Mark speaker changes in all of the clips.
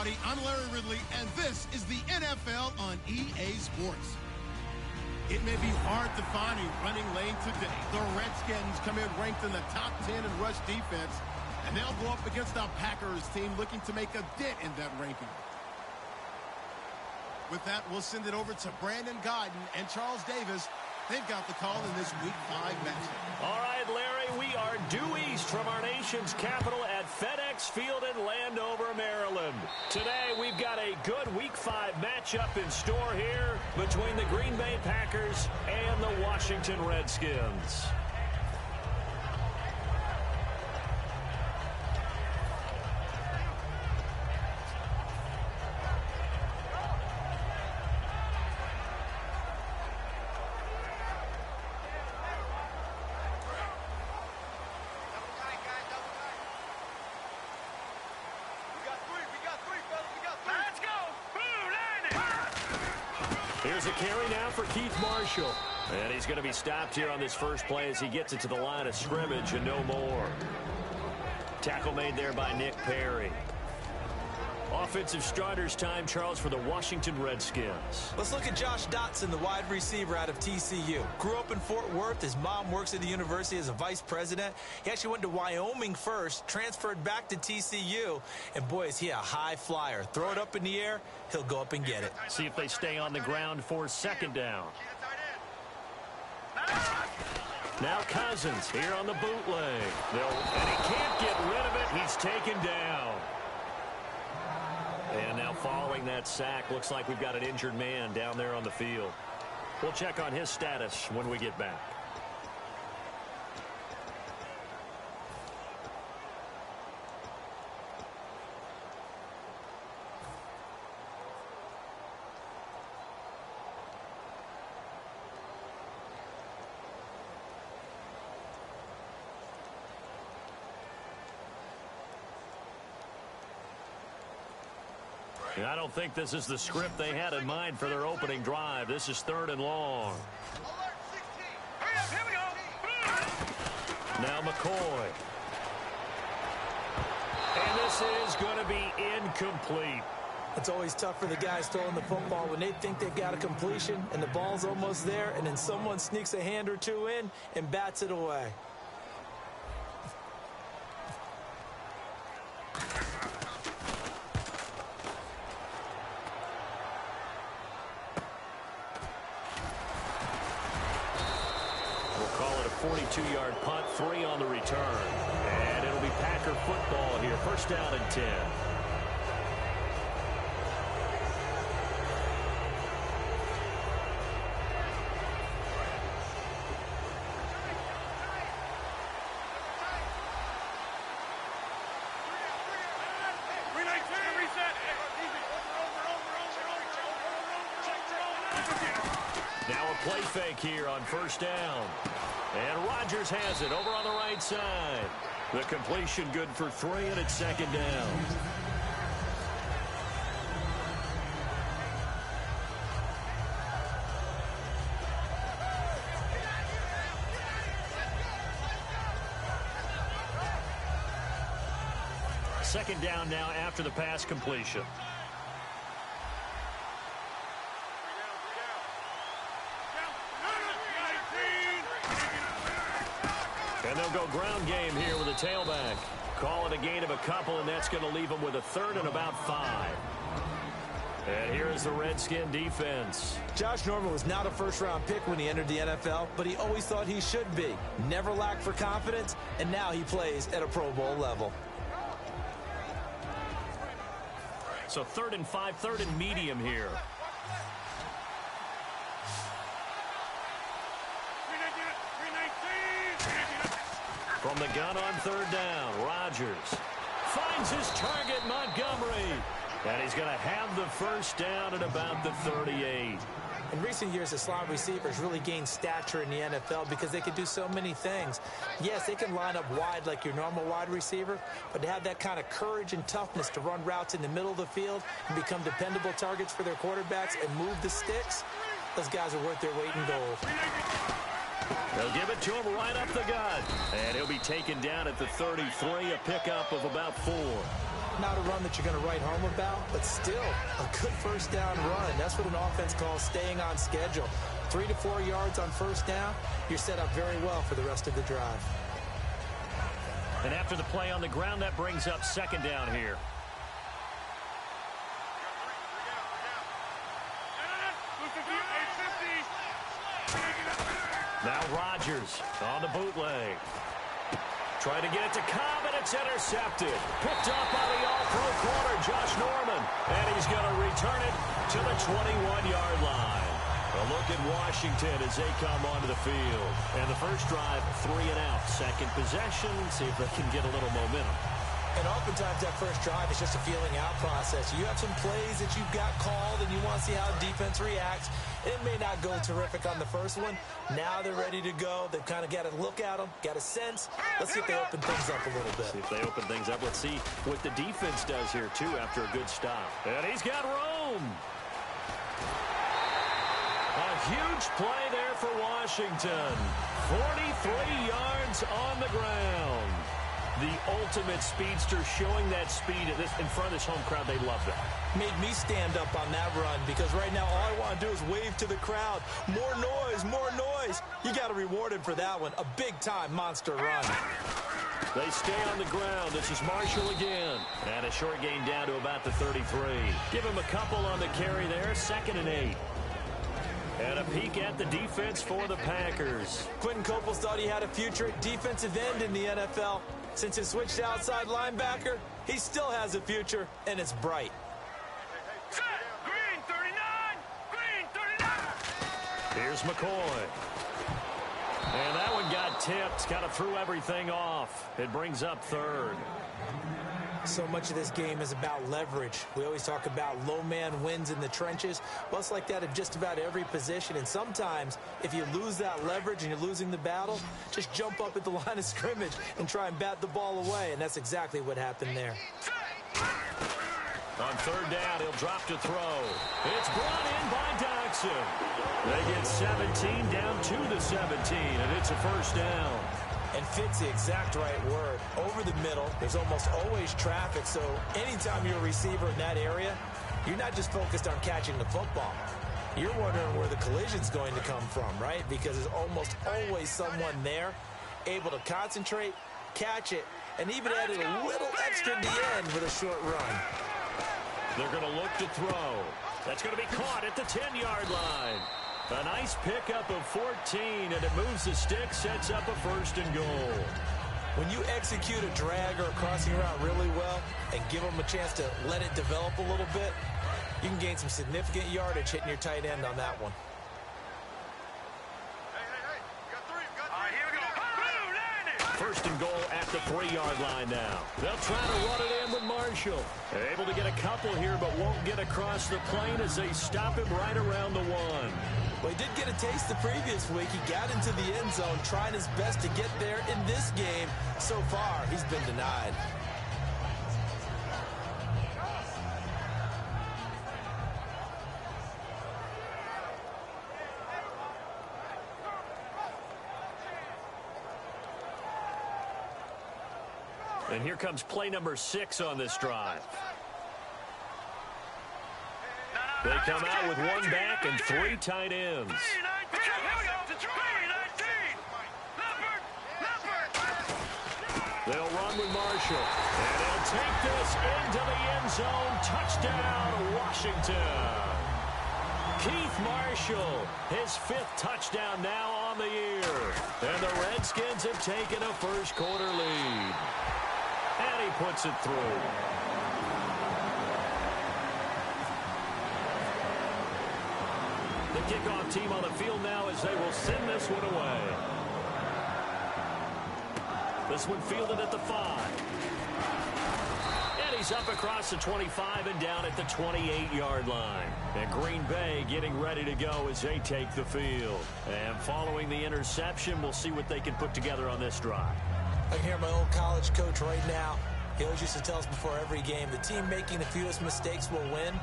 Speaker 1: everybody. I'm Larry Ridley, and this is the NFL on EA Sports. It may be hard to find a running lane today. The Redskins come in ranked in the top 10 in rush defense, and they'll go up against a Packers team looking to make a dent in that ranking. With that, we'll send it over to Brandon Gaudin and Charles Davis. They've got the call in this Week 5 matchup.
Speaker 2: All right, Larry, we are due east from our nation's capital at FedEx Field in Landover, Maryland. Today, we've got a good Week 5 matchup in store here between the Green Bay Packers and the Washington Redskins. Here's a carry now for Keith Marshall. And he's going to be stopped here on this first play as he gets it to the line of scrimmage and no more. Tackle made there by Nick Perry. Offensive starters time, Charles, for the Washington Redskins.
Speaker 3: Let's look at Josh Dotson, the wide receiver out of TCU. Grew up in Fort Worth. His mom works at the university as a vice president. He actually went to Wyoming first, transferred back to TCU, and boy, is he a high flyer. Throw it up in the air, he'll go up and get it.
Speaker 2: See if they stay on the ground for second down. Now Cousins here on the bootleg. And he can't get rid of it. He's taken down. And now following that sack, looks like we've got an injured man down there on the field. We'll check on his status when we get back. I don't think this is the script they had in mind for their opening drive. This is 3rd and long. Now McCoy. And this is going to be incomplete.
Speaker 3: It's always tough for the guys throwing the football when they think they've got a completion and the ball's almost there, and then someone sneaks a hand or two in and bats it away.
Speaker 2: We'll call it a 42-yard punt, 3 on the return. And it'll be Packer football here. First down and 10. Now a play fake here on first down. And Rodgers has it over on the right side. The completion good for 3, and it's second down. Second down now after the pass completion. And they'll go ground game here with a tailback. Call it a gain of a couple, and that's going to leave them with a 3rd and about 5. And here is the Redskin defense.
Speaker 3: Josh Norman was not a first-round pick when he entered the NFL, but he always thought he should be. Never lacked for confidence, and now he plays at a Pro Bowl level.
Speaker 2: So 3rd and 5, 3rd and medium here. From the gun on 3rd down, Rodgers finds his target, Montgomery. And he's going to have the first down at about the 38.
Speaker 3: In recent years, the slot receivers really gained stature in the NFL because they can do so many things. Yes, they can line up wide like your normal wide receiver, but to have that kind of courage and toughness to run routes in the middle of the field and become dependable targets for their quarterbacks and move the sticks, those guys are worth their weight in gold.
Speaker 2: They'll give it to him right up the gut. And he'll be taken down at the 33, a pickup of about 4.
Speaker 3: Not a run that you're going to write home about, but still a good first down run. That's what an offense calls staying on schedule. 3 to 4 yards on first down, you're set up very well for the rest of the drive.
Speaker 2: And after the play on the ground, that brings up second down here. Now Rodgers on the bootleg. Trying to get it to Cobb, and it's intercepted. Picked up by the all-pro corner, Josh Norman. And he's going to return it to the 21-yard line. A look at Washington as they come onto the field. And the first drive, 3 and out. Second possession, see if they can get a little momentum.
Speaker 3: And oftentimes that first drive is just a feeling out process. You have some plays that you've got called and you want to see how the defense reacts. It may not go terrific on the first one. Now they're ready to go. They've kind of got to look at them, got a sense. Let's see if they open things up a little bit.
Speaker 2: See if they open things up. Let's see what the defense does here, too, after a good stop. And he's got room. A huge play there for Washington. 43 yards on the ground. The ultimate speedster showing that speed in front of this home crowd. They love that.
Speaker 3: Made me stand up on that run because right now all I want to do is wave to the crowd. More noise, more noise. You got to reward him for that one. A big-time monster run.
Speaker 2: They stay on the ground. This is Marshall again. And a short gain down to about the 33. Give him a couple on the carry there. 2nd and 8. And a peek at the defense for the Packers.
Speaker 3: Quentin Coples thought he had a future at defensive end in the NFL. Since he switched to outside linebacker, he still has a future, and it's bright.
Speaker 4: Green 39! Green 39!
Speaker 2: Here's McCoy. And that one got tipped. Kind of threw everything off. It brings up 3rd.
Speaker 3: So much of this game is about leverage. We always talk about low man wins in the trenches. Well, it's like that in just about every position. And sometimes, if you lose that leverage and you're losing the battle, just jump up at the line of scrimmage and try and bat the ball away. And that's exactly what happened there.
Speaker 2: On 3rd down, he'll drop to throw. It's brought in by Doxson. They get 17 down to the 17, and it's a first down.
Speaker 3: And fit's the exact right word. Over the middle, there's almost always traffic, so anytime you're a receiver in that area, you're not just focused on catching the football. You're wondering where the collision's going to come from, right? Because there's almost always someone there able to concentrate, catch it, and even add a little extra at the end with a short run.
Speaker 2: They're going to look to throw. That's going to be caught at the 10-yard line. A nice pickup of 14, and it moves the stick, sets up a 1st and goal.
Speaker 3: When you execute a drag or a crossing route really well and give them a chance to let it develop a little bit, you can gain some significant yardage hitting your tight end on that one.
Speaker 4: Here we go.
Speaker 2: 1st and goal at the 3-yard line now. They'll try to run it in with Marshall. Able to get a couple here, but won't get across the plane as they stop him right around the 1.
Speaker 3: Well, he did get a taste the previous week. He got into the end zone, trying his best to get there in this game. So far, he's been denied.
Speaker 2: And here comes play number 6 on this drive. They come out with 1 back and 3 tight ends. They'll run with Marshall. And he'll take this into the end zone. Touchdown, Washington. Keith Marshall, his 5th touchdown now on the year. And the Redskins have taken a first-quarter lead. And he puts it through. The kickoff team on the field now as they will send this one away. This one fielded at the 5. And he's up across the 25 and down at the 28-yard line. And Green Bay getting ready to go as they take the field. And following the interception, we'll see what they can put together on this drive.
Speaker 3: I can hear my old college coach right now. He always used to tell us before every game, the team making the fewest mistakes will win.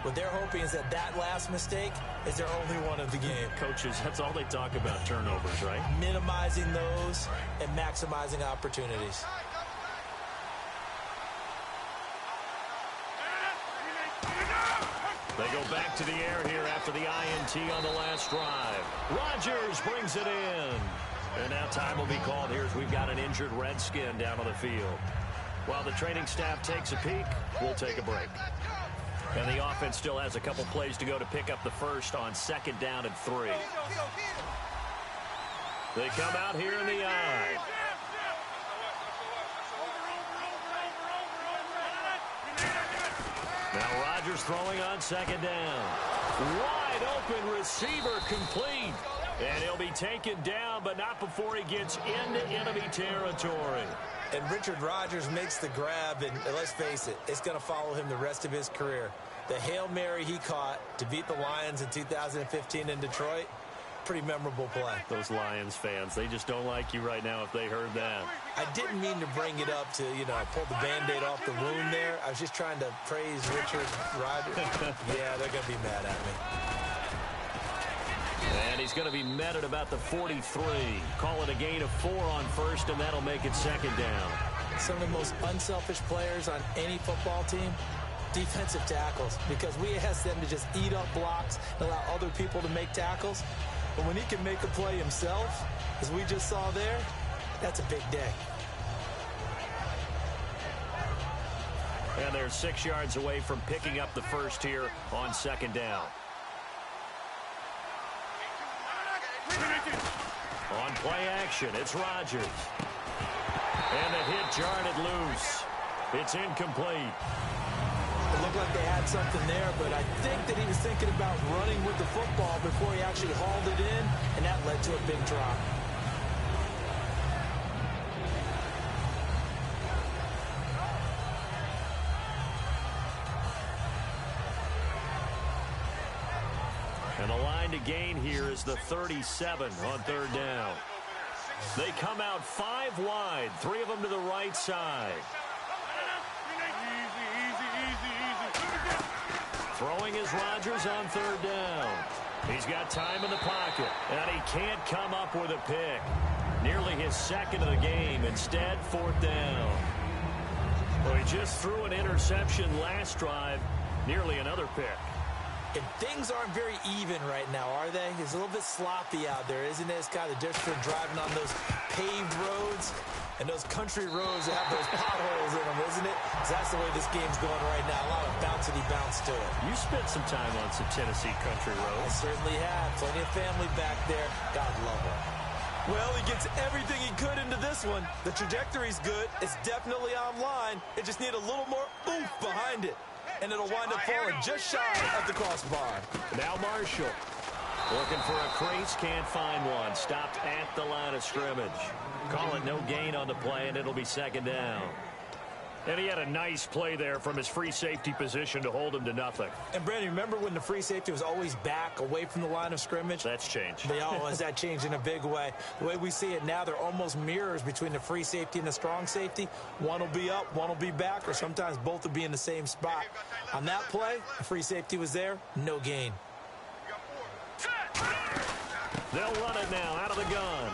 Speaker 3: What they're hoping is that last mistake is their only one of the game.
Speaker 2: Coaches, that's all they talk about, turnovers, right?
Speaker 3: Minimizing those and maximizing opportunities.
Speaker 2: They go back to the air here after the INT on the last drive. Rodgers brings it in. And now time will be called here as we've got an injured Redskin down on the field. While the training staff takes a peek, we'll take a break. And the offense still has a couple plays to go to pick up the first on 2nd down and 3. They come out here in the eye. Now Rodgers throwing on 2nd down. Wide open receiver complete. And he'll be taken down, but not before he gets into enemy territory.
Speaker 3: And Richard Rodgers makes the grab, and let's face it, it's going to follow him the rest of his career. The Hail Mary he caught to beat the Lions in 2015 in Detroit, pretty memorable play.
Speaker 2: Those Lions fans, they just don't like you right now if they heard that.
Speaker 3: I didn't mean to bring it up to, pull the Band-Aid off the wound there. I was just trying to praise Richard Rodgers. Yeah, they're going to be mad at me.
Speaker 2: And he's going to be met at about the 43. Call it a gain of 4 on first, and that'll make it 2nd down.
Speaker 3: Some of the most unselfish players on any football team, defensive tackles, because we ask them to just eat up blocks and allow other people to make tackles. But when he can make a play himself, as we just saw there, that's a big day.
Speaker 2: And they're 6 yards away from picking up the first here on 2nd down. On play action, it's Rodgers. And the hit jarred it loose. It's incomplete.
Speaker 3: It looked like they had something there, but I think that he was thinking about running with the football before he actually hauled it in, and that led to a big drop.
Speaker 2: And the line to gain here is the 37 on 3rd down. They come out 5 wide, 3 of them to the right side. Throwing is Rodgers on 3rd down. He's got time in the pocket, and he can't come up with a pick. Nearly his 2nd of the game. Instead, 4th down. Well, he just threw an interception last drive. Nearly another pick.
Speaker 3: And things aren't very even right now, are they? It's a little bit sloppy out there, isn't it? It's kind of the difference from driving on those paved roads and those country roads that have those potholes in them, isn't it? 'Cause that's the way this game's going right now. A lot of bouncy bounce to it.
Speaker 2: You spent some time on some Tennessee country
Speaker 3: I
Speaker 2: roads.
Speaker 3: certainly have. Plenty of family back there. God love them. Well, he gets everything he could into this one. The trajectory's good. It's definitely online. It just need a little more oomph behind it. And it'll wind up falling just shy of the crossbar.
Speaker 2: Now Marshall. Looking for a crease, can't find one. Stopped at the line of scrimmage. Call it no gain on the play, and it'll be 2nd down. And he had a nice play there from his free safety position to hold him to nothing.
Speaker 3: And, Brandon, remember when the free safety was always back away from the line of scrimmage?
Speaker 2: That's changed.
Speaker 3: They always that changed in a big way. The way we see it now, they're almost mirrors between the free safety and the strong safety. One will be up, one will be back, or sometimes both will be in the same spot. On that play, the free safety was there, no gain.
Speaker 2: They'll run it now out of the gun.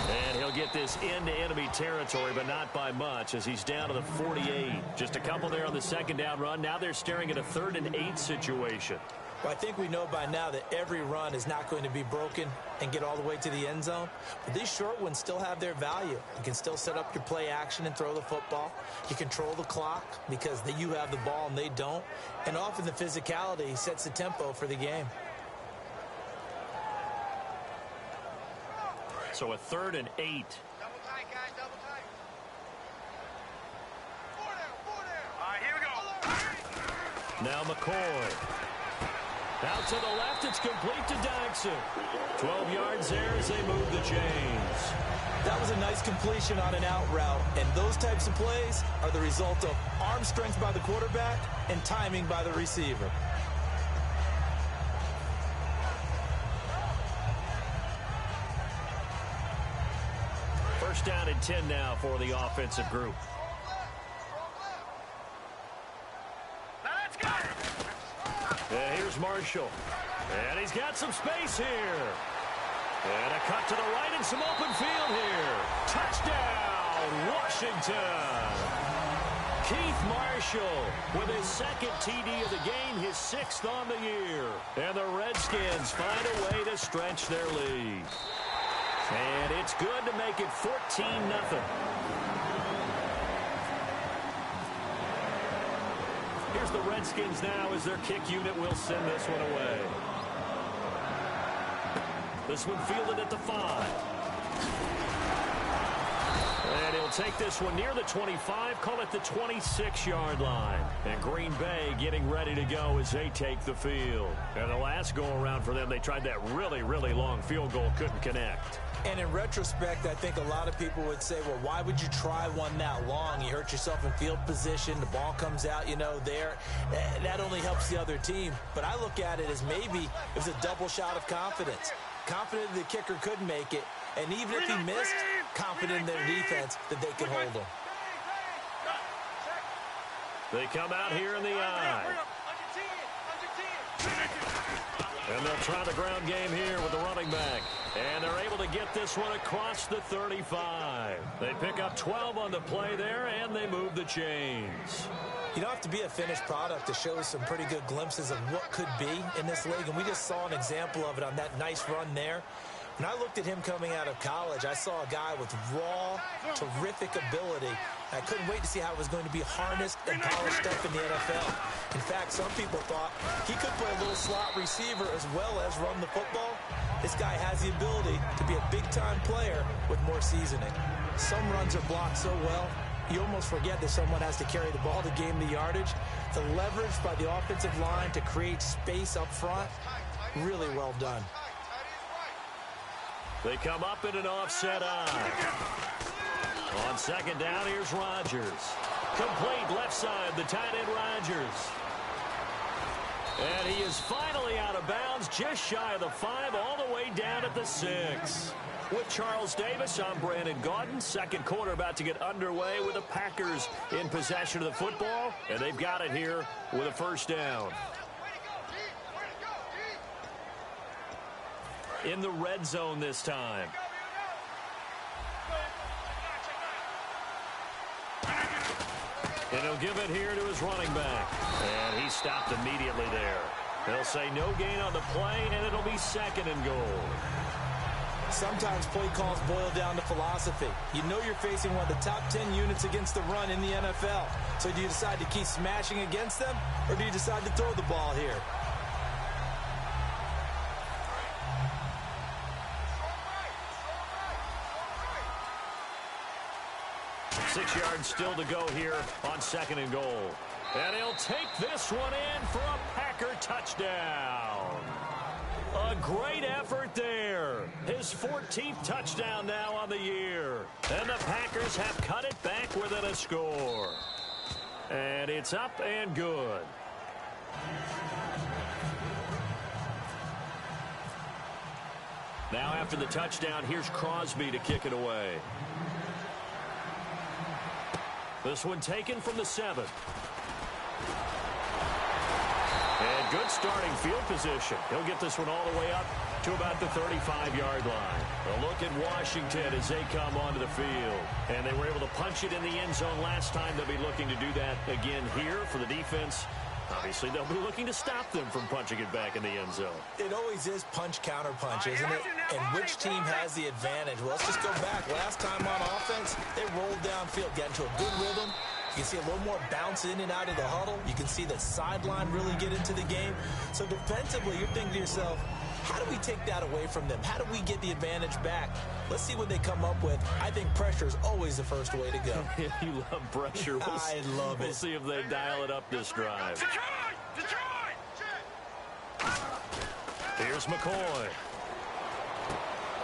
Speaker 2: And he'll get this into enemy territory, but not by much, as he's down to the 48. Just a couple there on the 2nd down run. Now they're staring at a 3rd and 8 situation.
Speaker 3: Well, I think we know by now that every run is not going to be broken and get all the way to the end zone. But these short ones still have their value. You can still set up your play action and throw the football. You control the clock because you have the ball and they don't. And often the physicality sets the tempo for the game.
Speaker 2: So a 3rd and 8.
Speaker 4: Double tight, guys, double tight. 4 down, 4 down. All right, here we go.
Speaker 2: Now McCoy. Out to the left, it's complete to Daxon. 12 yards there as they move the chains.
Speaker 3: That was a nice completion on an out route, and those types of plays are the result of arm strength by the quarterback and timing by the receiver.
Speaker 2: First down and 10 now for the offensive group.
Speaker 4: Now let's go.
Speaker 2: Here's Marshall. And he's got some space here. And a cut to the right and some open field here. Touchdown, Washington. Keith Marshall with his second TD of the game, his 6th on the year. And the Redskins find a way to stretch their lead. And it's good to make it 14-0. Here's the Redskins now as their kick unit will send this one away. This one fielded at the 5. And he'll take this one near the 25, call it the 26-yard line. And Green Bay getting ready to go as they take the field. And the last go-around for them, they tried that really, really long field goal, couldn't connect.
Speaker 3: And in retrospect, I think a lot of people would say, well, why would you try one that long? You hurt yourself in field position. The ball comes out, there. That only helps the other team. But I look at it as maybe it was a double shot of confidence. Confident the kicker could make it. And even if he missed, confident in their defense that they can hold him.
Speaker 2: They come out here in the eye. And they'll try the ground game here with the running back. And they're able to get this one across the 35. They pick up 12 on the play there, and they move the chains.
Speaker 3: You don't have to be a finished product to show some pretty good glimpses of what could be in this league. And we just saw an example of it on that nice run there. When I looked at him coming out of college, I saw a guy with raw, terrific ability. I couldn't wait to see how it was going to be harnessed and polished up in the NFL. In fact, some people thought he could play a little slot receiver as well as run the football. This guy has the ability to be a big-time player with more seasoning. Some runs are blocked so well, you almost forget that someone has to carry the ball to gain the yardage. The leverage by the offensive line to create space up front, really well done.
Speaker 2: They come up in an offset eye. On second down, here's Rodgers. Complete left side, the tight end Rodgers. And he is finally out of bounds, just shy of the 5, all the way down at the 6. With Charles Davis, I'm Brandon Gaudin. Second quarter about to get underway with the Packers in possession of the football. And they've got it here with a first down. In the red zone this time. And he'll give it here to his running back. And he stopped immediately there. They'll say no gain on the play, and it'll be 2nd and goal.
Speaker 3: Sometimes play calls boil down to philosophy. You know you're facing one of the top 10 units against the run in the NFL. So do you decide to keep smashing against them, or do you decide to throw the ball here?
Speaker 2: 6 yards still to go here on 2nd and goal. And he'll take this one in for a Packer touchdown. A great effort there. His 14th touchdown now on the year. And the Packers have cut it back within a score. And it's up and good. Now after the touchdown, here's Crosby to kick it away. This one taken from the 7. And good starting field position. He'll get this one all the way up to about the 35-yard line. A look at Washington as they come onto the field. And they were able to punch it in the end zone last time. They'll be looking to do that again here for the defense. Obviously, they'll be looking to stop them from punching it back in the end zone.
Speaker 3: It always is punch-counter-punch, isn't it? And which team has the advantage? Well, let's just go back. Last time on offense, they rolled downfield, got into a good rhythm. You can see a little more bounce in and out of the huddle. You can see the sideline really get into the game. So defensively, you're thinking to yourself, how do we take that away from them? How do we get the advantage back? Let's see what they come up with. I think pressure is always the first way to go.
Speaker 2: You love pressure.
Speaker 3: I love it.
Speaker 2: We'll see if they dial it up this drive.
Speaker 4: Detroit!
Speaker 2: Here's McCoy.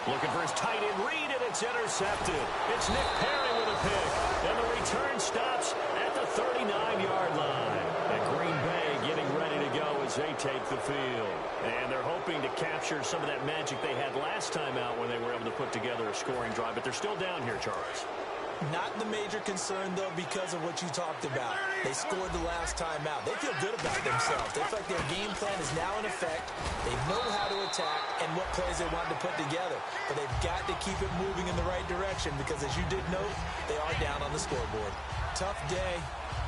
Speaker 2: Looking for his tight end read, and it's intercepted. It's Nick Perry with a pick. And the return stops at the 39-yard line. And Green Bay getting ready to go as they take the field. And they're hoping to capture some of that magic they had last time out when they were able to put together a scoring drive. But they're still down here, Charles.
Speaker 3: Not the major concern, though, because of what you talked about. They scored the last time out. They feel good about themselves. They feel like their game plan is now in effect. They know how to attack and what plays they want to put together. But they've got to keep it moving in the right direction because, as you did note, they are down on the scoreboard. Tough day,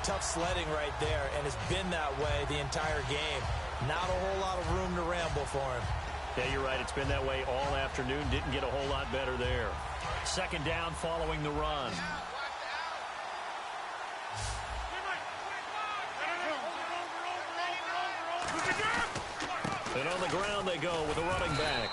Speaker 3: Tough sledding right there, and it's been that way the entire game. Not a whole lot of room to ramble for him.
Speaker 2: Yeah, you're right. It's been that way all afternoon. Didn't get a whole lot better there. Second down following the run. And on the ground they go with a running back.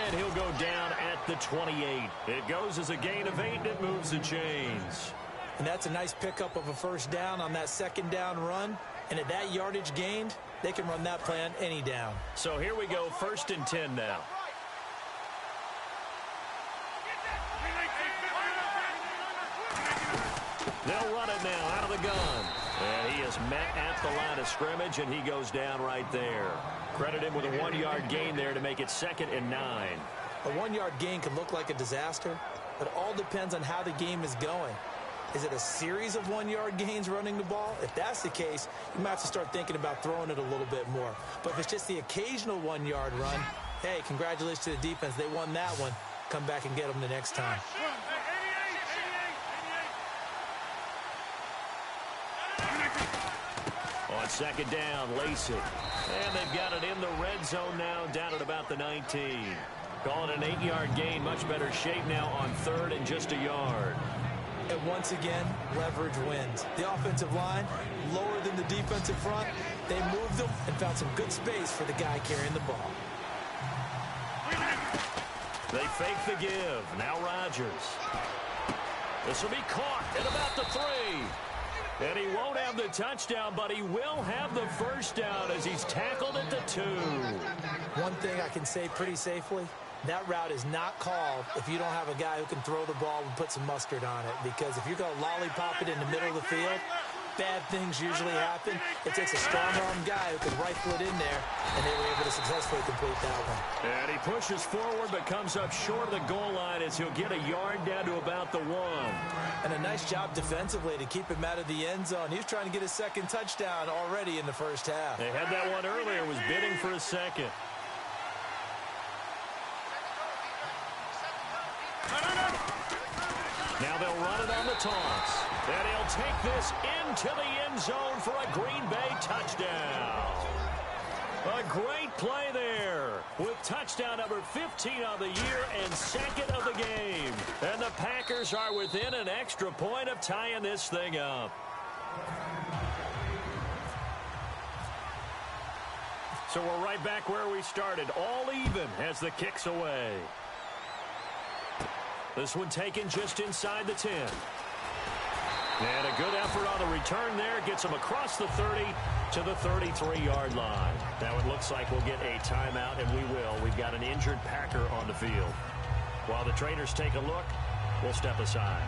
Speaker 2: And he'll go down at the 28. It goes as a gain of 8, and it moves the chains.
Speaker 3: And that's a nice pickup of a first down on that second down run. And at that yardage gained, they can run that play on any down.
Speaker 2: So here we go, 1st and 10 now. They'll run it now out of the gun. And he is met at the line of scrimmage, and he goes down right there. Credit him with a 1-yard gain there to make it 2nd and 9.
Speaker 3: A 1-yard gain can look like a disaster, but it all depends on how the game is going. Is it a series of 1-yard gains running the ball? If that's the case, you might have to start thinking about throwing it a little bit more. But if it's just the occasional 1-yard run, hey, congratulations to the defense. They won that one. Come back and get them the next time.
Speaker 2: On second down, Lacey. And they've got it in the red zone now, down at about the 19. Calling an 8-yard gain, much better shape now on 3rd and just a yard.
Speaker 3: And once again, leverage wins. The offensive line, lower than the defensive front. They moved them and found some good space for the guy carrying the ball.
Speaker 2: They fake the give. Now Rodgers. This will be caught at about the 3. And he won't have the touchdown, but he will have the first down as he's tackled at the 2.
Speaker 3: One thing I can say pretty safely, that route is not called if you don't have a guy who can throw the ball and put some mustard on it. Because if you're going to lollipop it in the middle of the field, bad things usually happen. It takes a strong-arm guy who can rifle it in there, and they were able to successfully complete that one.
Speaker 2: And he pushes forward but comes up short of the goal line as he'll get a yard down to about the 1.
Speaker 3: And a nice job defensively to keep him out of the end zone. He was trying to get his second touchdown already in the first half.
Speaker 2: They had that one earlier, was bidding for a second. Now they'll run it on the toss. And he'll take this into the end zone for a Green Bay touchdown. A great play there with touchdown number 15 of the year and 2nd of the game. And the Packers are within an extra point of tying this thing up. So we're right back where we started, all even as the kick's away. This one taken just inside the 10. And a good effort on the return there. Gets him across the 30 to the 33-yard line. Now it looks like we'll get a timeout, and we will. We've got an injured Packer on the field. While the trainers take a look, we'll step aside.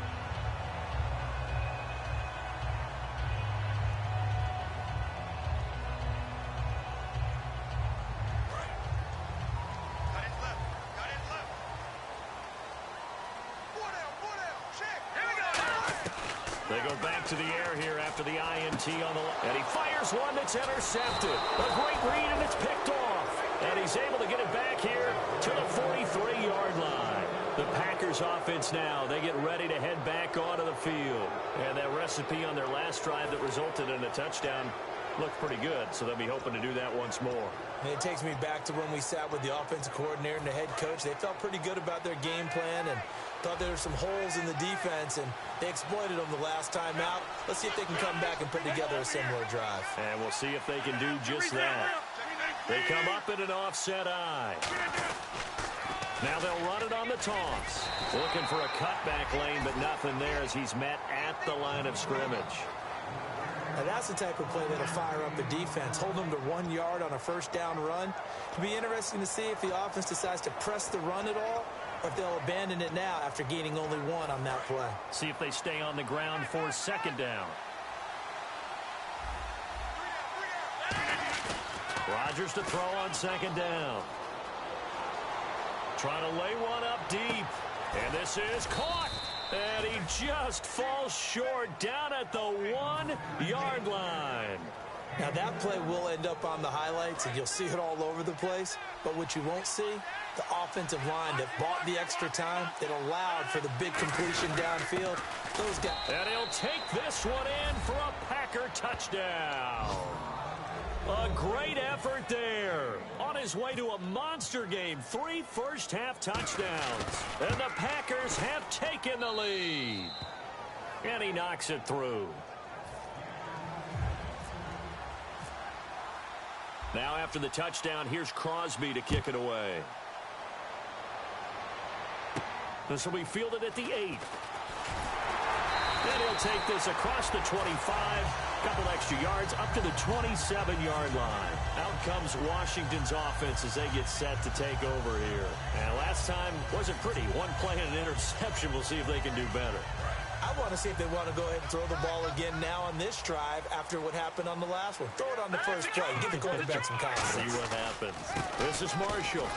Speaker 2: They go back to the air here after the INT on the line. And he fires one that's intercepted. A great read, and it's picked off. And he's able to get it back here to the 43-yard line. The Packers offense now, they get ready to head back onto the field. And that recipe on their last drive that resulted in a touchdown looked pretty good, so they'll be hoping to do that once more.
Speaker 3: And it takes me back to when we sat with the offensive coordinator and the head coach. They felt pretty good about their game plan and thought there were some holes in the defense, and they exploited them the last time out. Let's see if they can come back and put together a similar drive.
Speaker 2: And we'll see if they can do just that. They come up in an offset eye. Now they'll run it on the toss. Looking for a cutback lane, but nothing there as he's met at the line of scrimmage.
Speaker 3: Now that's the type of play that'll fire up the defense. Hold them to 1 yard on a first down run. It'll be interesting to see if the offense decides to press the run at all, or if they'll abandon it now after gaining only 1 on that play.
Speaker 2: See if they stay on the ground for second down. Rodgers to throw on second down. Trying to lay one up deep. And this is caught. And he just falls short down at the 1 yard line.
Speaker 3: Now, that play will end up on the highlights, and you'll see it all over the place. But what you won't see, the offensive line that bought the extra time, it allowed for the big completion downfield. Those guys.
Speaker 2: And he'll take this one in for a Packer touchdown. A great effort there. On his way to a monster game, 3 first-half touchdowns. And the Packers have taken the lead. And he knocks it through. Now after the touchdown, here's Crosby to kick it away. This will be fielded at the 8. And he'll take this across the 25. Couple extra yards up to the 27-yard line. Out comes Washington's offense as they get set to take over here. And last time wasn't pretty. One play and an interception. We'll see if they can do better.
Speaker 3: I want to see if they want to go ahead and throw the ball again now on this drive after what happened on the last one. Throw it on the first play. Give the quarterback some confidence.
Speaker 2: See what happens. This is Marshall.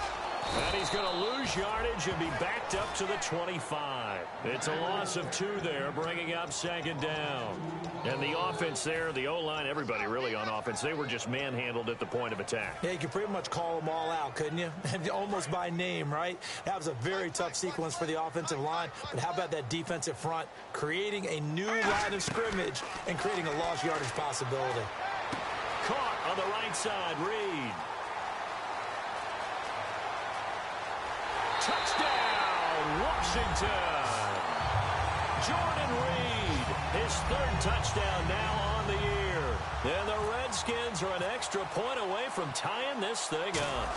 Speaker 2: And he's going to lose yardage and be backed up to the 25. It's a loss of 2 there, bringing up 2nd down. And the offense there, the O-line, everybody really on offense, they were just manhandled at the point of attack.
Speaker 3: Yeah, you could pretty much call them all out, couldn't you? Almost by name, right? That was a very tough sequence for the offensive line. But how about that defensive front creating a new line of scrimmage and creating a lost yardage possibility?
Speaker 2: Caught on the right side, Reed. Touchdown, Washington. Jordan Reed, his 3rd touchdown now on the year. And the Redskins are an extra point away from tying this thing up.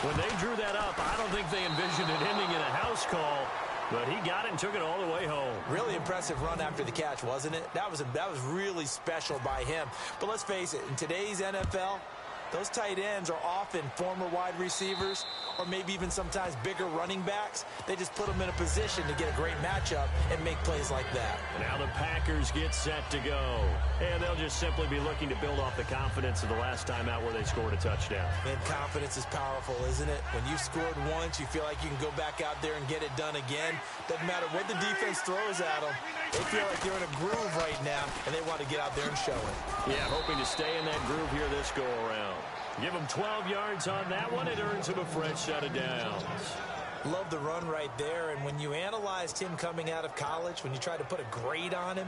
Speaker 2: When they drew that up, I don't think they envisioned it ending in a house call. But he got it and took it all the way home.
Speaker 3: Really impressive run after the catch, wasn't it? That was really special by him. But let's face it, in today's NFL, those tight ends are often former wide receivers or maybe even sometimes bigger running backs. They just put them in a position to get a great matchup and make plays like that.
Speaker 2: Now the Packers get set to go. And they'll just simply be looking to build off the confidence of the last time out where they scored a touchdown.
Speaker 3: And confidence is powerful, isn't it? When you've scored once, you feel like you can go back out there and get it done again. Doesn't matter what the defense throws at them. They feel like they're in a groove right now, and they want to get out there and show it.
Speaker 2: Yeah, hoping to stay in that groove here this go-around. Give him 12 yards on that one. It earns him a fresh set of downs.
Speaker 3: Love the run right there. And when you analyzed him coming out of college, when you tried to put a grade on him,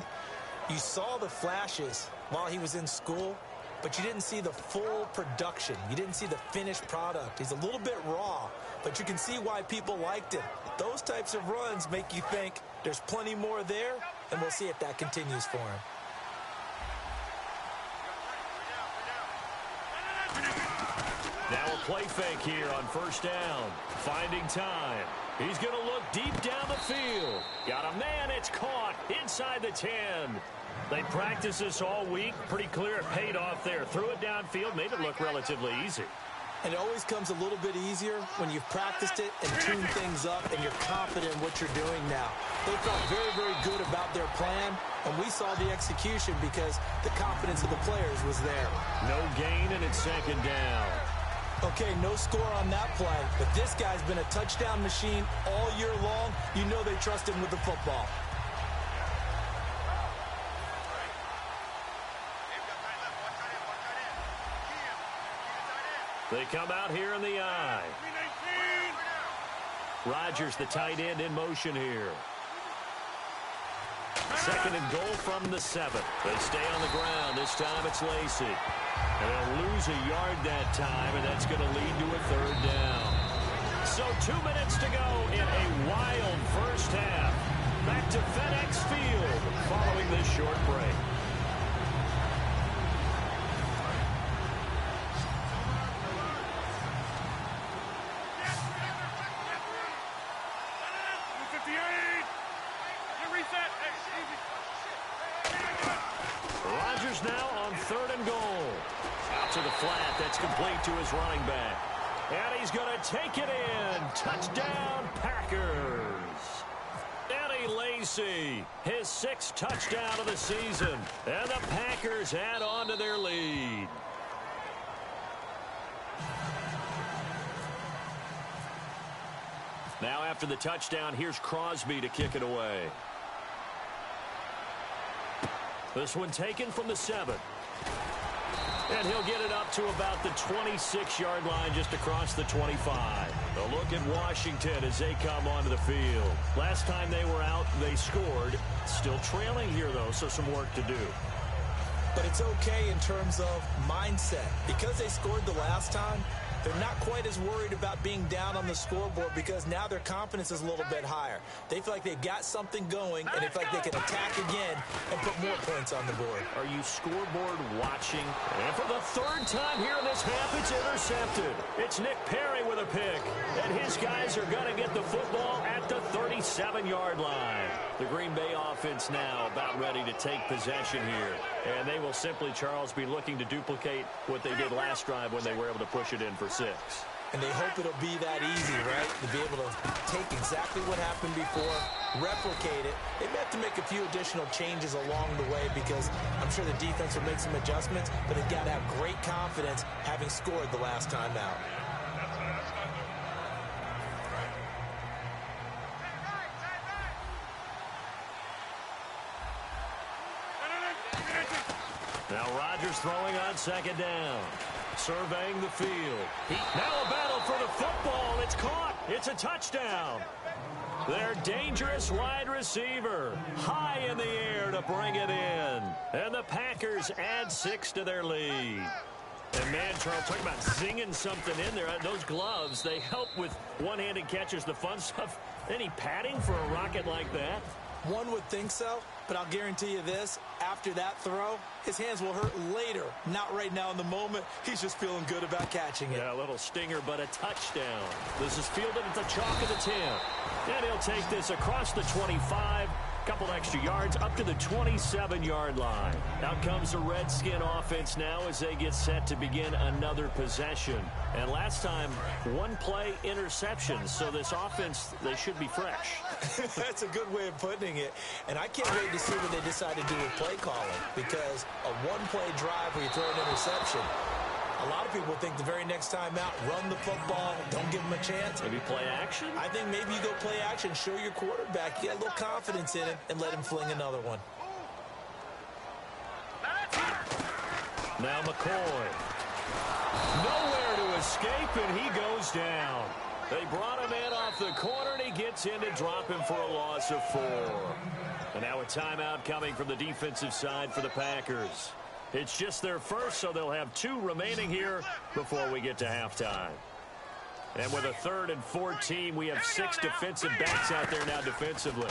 Speaker 3: you saw the flashes while he was in school, but you didn't see the full production. You didn't see the finished product. He's a little bit raw, but you can see why people liked him. Those types of runs make you think there's plenty more there, and we'll see if that continues for him.
Speaker 2: Now a play fake here on 1st down. Finding time. He's going to look deep down the field. Got a man. It's caught inside the 10. They practiced this all week. Pretty clear it paid off there. Threw it downfield. Made it look relatively easy.
Speaker 3: And it always comes a little bit easier when you've practiced it and tuned things up and you're confident in what you're doing now. They felt very, very good about their plan, and we saw the execution because the confidence of the players was there.
Speaker 2: No gain, and it's 2nd down.
Speaker 3: Okay, no score on that play, but this guy's been a touchdown machine all year long. You know they trust him with the football.
Speaker 2: They come out here in the eye. Rodgers, the tight end, in motion here. 2nd and goal from the 7. They stay on the ground. This time it's Lacy. And they'll lose a yard that time, and that's going to lead to a 3rd down. So 2 minutes to go in a wild first half. Back to FedEx Field following this short break. Rodgers now on 3rd and goal. Out to the flat. That's complete to his running back. And he's going to take it in. Touchdown, Packers. Eddie Lacy, his 6th touchdown of the season. And the Packers add on to their lead. Now after the touchdown, here's Crosby to kick it away. This one taken from the 7. And he'll get it up to about the 26-yard line just across the 25. A look at Washington as they come onto the field. Last time they were out, they scored. Still trailing here, though, so some work to do.
Speaker 3: But it's okay in terms of mindset. Because they scored the last time, they're not quite as worried about being down on the scoreboard because now their confidence is a little bit higher. They feel like they've got something going, and they feel like they can attack again and put more points on the board.
Speaker 2: Are you scoreboard watching? And for the third time here in this half, it's intercepted. It's Nick Perry with a pick. And his guys are going to get the football at the 37-yard line. The Green Bay offense now about ready to take possession here. And they will simply, Charles, be looking to duplicate what they did last drive when they were able to push it in for 6.
Speaker 3: And they hope it'll be that easy, right? To be able to take exactly what happened before, replicate it. They may have to make a few additional changes along the way because I'm sure the defense will make some adjustments, but they've got to have great confidence having scored the last time out.
Speaker 2: Now Rodgers throwing on second down. Surveying the field. Now a battle for the football. It's caught. It's a touchdown. Their dangerous wide receiver high in the air to bring it in. And the Packers add 6 to their lead. And man, Charles, talking about zinging something in there. Those gloves, they help with one-handed catches, the fun stuff. Any padding for a rocket like that?
Speaker 3: One would think so, but I'll guarantee you this. After that throw, his hands will hurt later. Not right now in the moment. He's just feeling good about catching it.
Speaker 2: Yeah, a little stinger, but a touchdown. This is fielded at the chalk of the 10. And he'll take this across the 25. Couple extra yards up to the 27-yard line. Out comes the Redskin offense now as they get set to begin another possession. And last time, one play interception. So this offense, they should be fresh.
Speaker 3: That's a good way of putting it. And I can't wait to see what they decide to do with play calling. Because a one-play drive where you throw an interception, a lot of people think the very next time out, run the football, don't give them a chance.
Speaker 2: Maybe play action?
Speaker 3: I think maybe you go play action, show your quarterback, you got a little confidence in him, and let him fling another one.
Speaker 2: Now McCoy. Nowhere to escape, and he goes down. They brought him in off the corner, and he gets in to drop him for a loss of 4. And now a timeout coming from the defensive side for the Packers. It's just their first, so they'll have 2 remaining here before we get to halftime. And with a 3rd and 14, we have 6 defensive backs out there now defensively.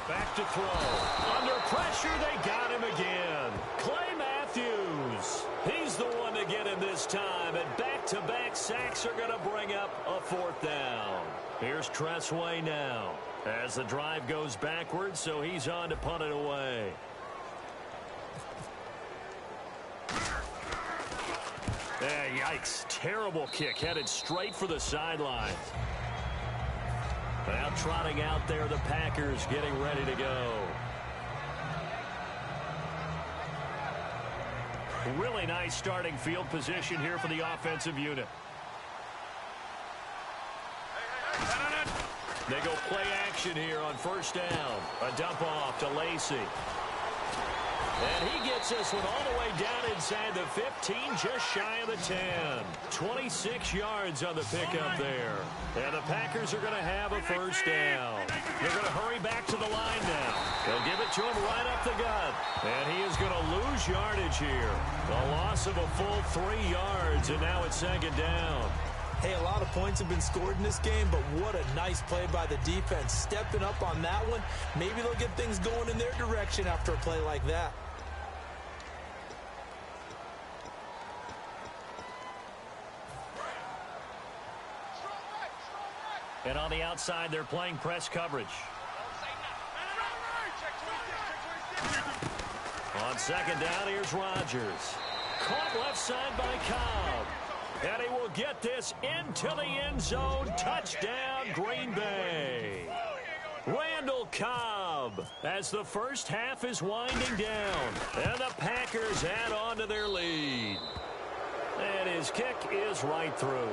Speaker 2: Back to throw. Under pressure, they got him again. Clay Matthews. He's the one to get him this time, and back-to-back sacks are going to bring up a 4th down. Here's Tressway now as the drive goes backwards, so he's on to punt it away. Yikes. Terrible kick headed straight for the sideline. Now trotting out there, the Packers getting ready to go. Really nice starting field position here for the offensive unit. They go play action here on 1st down. A dump off to Lacy. And he gets this one all the way down inside the 15, just shy of the 10. 26 yards on the pickup there. And the Packers are going to have a 1st down. They're going to hurry back to the line now. They'll give it to him right up the gut. And he is going to lose yardage here. A loss of a full 3 yards, and now it's 2nd down.
Speaker 3: Hey, a lot of points have been scored in this game, but what a nice play by the defense. Stepping up on that one, maybe they'll get things going in their direction after a play like that.
Speaker 2: And on the outside, they're playing press coverage. On 2nd down, here's Rodgers. Caught left side by Cobb. And he will get this into the end zone. Touchdown, Green Bay. Randall Cobb as the first half is winding down. And the Packers add on to their lead. And his kick is right through.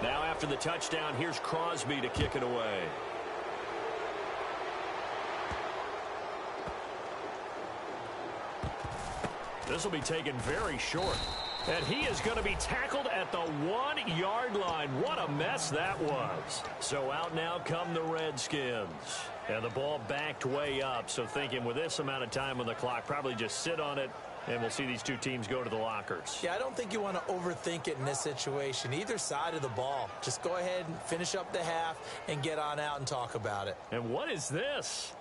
Speaker 2: Now after the touchdown, here's Crosby to kick it away. This will be taken very short. And he is going to be tackled at the 1-yard line. What a mess that was. So out now come the Redskins. And the ball backed way up. So thinking with this amount of time on the clock, probably just sit on it. And we'll see these two teams go to the lockers.
Speaker 3: Yeah, I don't think you want to overthink it in this situation. Either side of the ball. Just go ahead and finish up the half and get on out and talk about it.
Speaker 2: And what is this?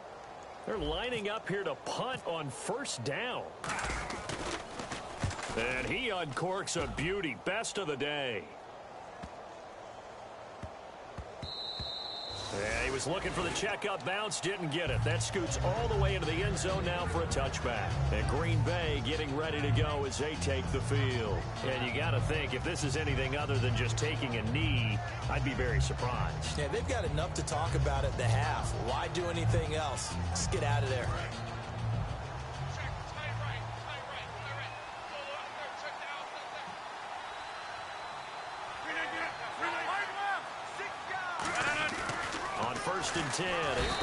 Speaker 2: They're lining up here to punt on first down. And he uncorks a beauty. Best of the day. Yeah, he was looking for the checkup bounce, didn't get it. That scoots all the way into the end zone now for a touchback. And Green Bay getting ready to go as they take the field. And you got to think, if this is anything other than just taking a knee, I'd be very surprised.
Speaker 3: Yeah, they've got enough to talk about at the half. Why do anything else? Just get out of there.
Speaker 2: First and 10.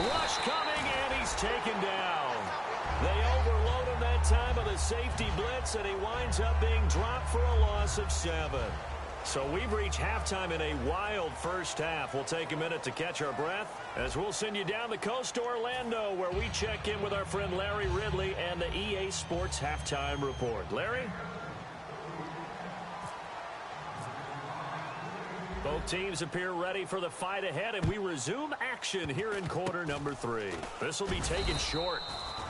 Speaker 2: Rush coming, and he's taken down. They overload him that time of the safety blitz, and he winds up being dropped for a loss of 7. So we've reached halftime in a wild first half. We'll take a minute to catch our breath as we'll send you down the coast to Orlando, where we check in with our friend Larry Ridley and the EA Sports Halftime Report. Larry? Both teams appear ready for the fight ahead, and we resume action here in quarter number 3. This will be taken short,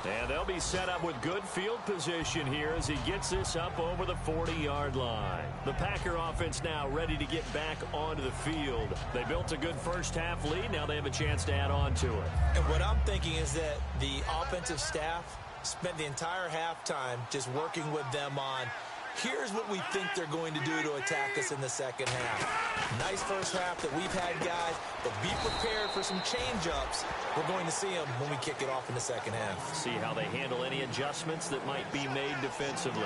Speaker 2: and they'll be set up with good field position here as he gets this up over the 40-yard line. The Packer offense now ready to get back onto the field. They built a good first-half lead. Now they have a chance to add on to it.
Speaker 3: And what I'm thinking is that the offensive staff spent the entire halftime just working with them on here's what we think they're going to do to attack us in the second half. Nice first half that we've had, guys, but be prepared for some change-ups. We're going to see them when we kick it off in the second half.
Speaker 2: See how they handle any adjustments that might be made defensively.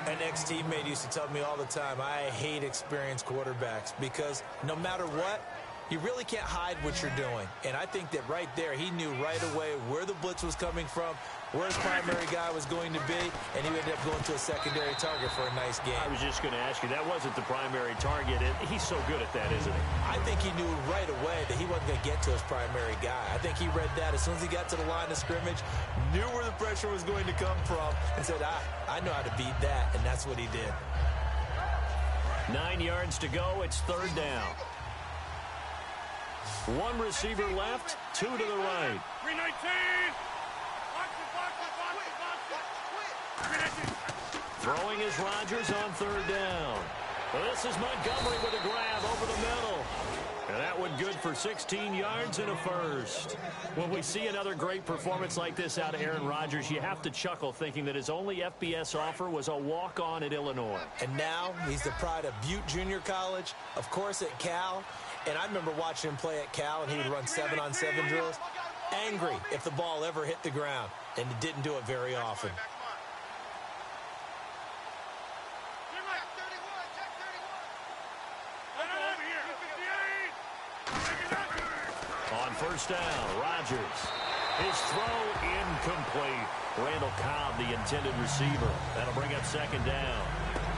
Speaker 3: An ex-teammate used to tell me all the time, I hate experienced quarterbacks because no matter what, you really can't hide what you're doing. And I think that right there, he knew right away where the blitz was coming from, where his primary guy was going to be, and he ended up going to a secondary target for a nice game.
Speaker 2: I was just going to ask you, that wasn't the primary target. He's so good at that, isn't he?
Speaker 3: I think he knew right away that he wasn't going to get to his primary guy. I think he read that as soon as he got to the line of scrimmage, knew where the pressure was going to come from, and said, I know how to beat that, and that's what he did.
Speaker 2: 9 yards to go. It's third down. One receiver left, 2 to the right.
Speaker 4: 319!
Speaker 2: Throwing is Rodgers on third down. Well, this is Montgomery with a grab over the middle. And that one good for 16 yards and a first. When we see another great performance like this out of Aaron Rodgers, you have to chuckle thinking that his only FBS offer was a walk-on at Illinois.
Speaker 3: And now he's the pride of Butte Junior College, of course at Cal. And I remember watching him play at Cal, and he would run 7-on-7 drills. Angry if the ball ever hit the ground, and he didn't do it very often.
Speaker 2: On first down, Rodgers. His throw incomplete. Randall Cobb, the intended receiver. That'll bring up second down.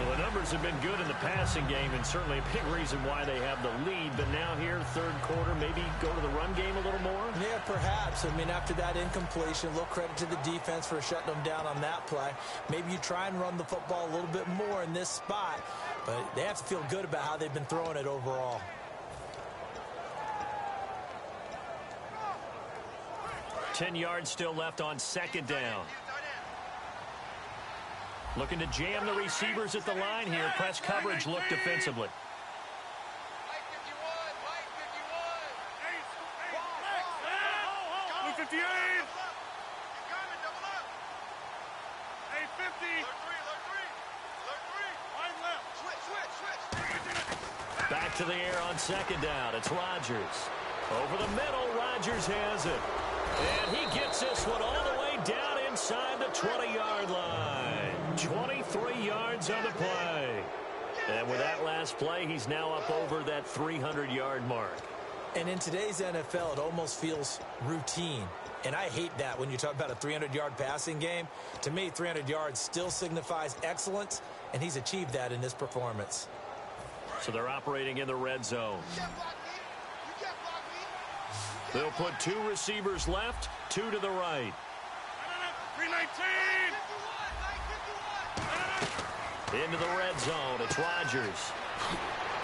Speaker 2: Well, the numbers have been good in the passing game, and certainly a big reason why they have the lead. But now here, third quarter, maybe go to the run game a little more?
Speaker 3: Yeah, perhaps. I mean, after that incompletion, a little credit to the defense for shutting them down on that play. Maybe you try and run the football a little bit more in this spot. But they have to feel good about how they've been throwing it overall.
Speaker 2: Ten yards still left on second down. Looking to jam the receivers at the line here. Press coverage look defensively. Back to the air on second down. It's Rodgers. Over the middle, Rodgers has it. And he gets this one all the way down inside the 20-yard line. 23 yards on the play. And with that last play, he's now up over that 300-yard mark.
Speaker 3: And in today's NFL, it almost feels routine. And I hate that when you talk about a 300-yard passing game. To me, 300 yards still signifies excellence, and he's achieved that in this performance.
Speaker 2: So they're operating in the red zone. They'll put 2 receivers left, 2 to the right.
Speaker 4: 319.
Speaker 2: Into the red zone. It's Rodgers.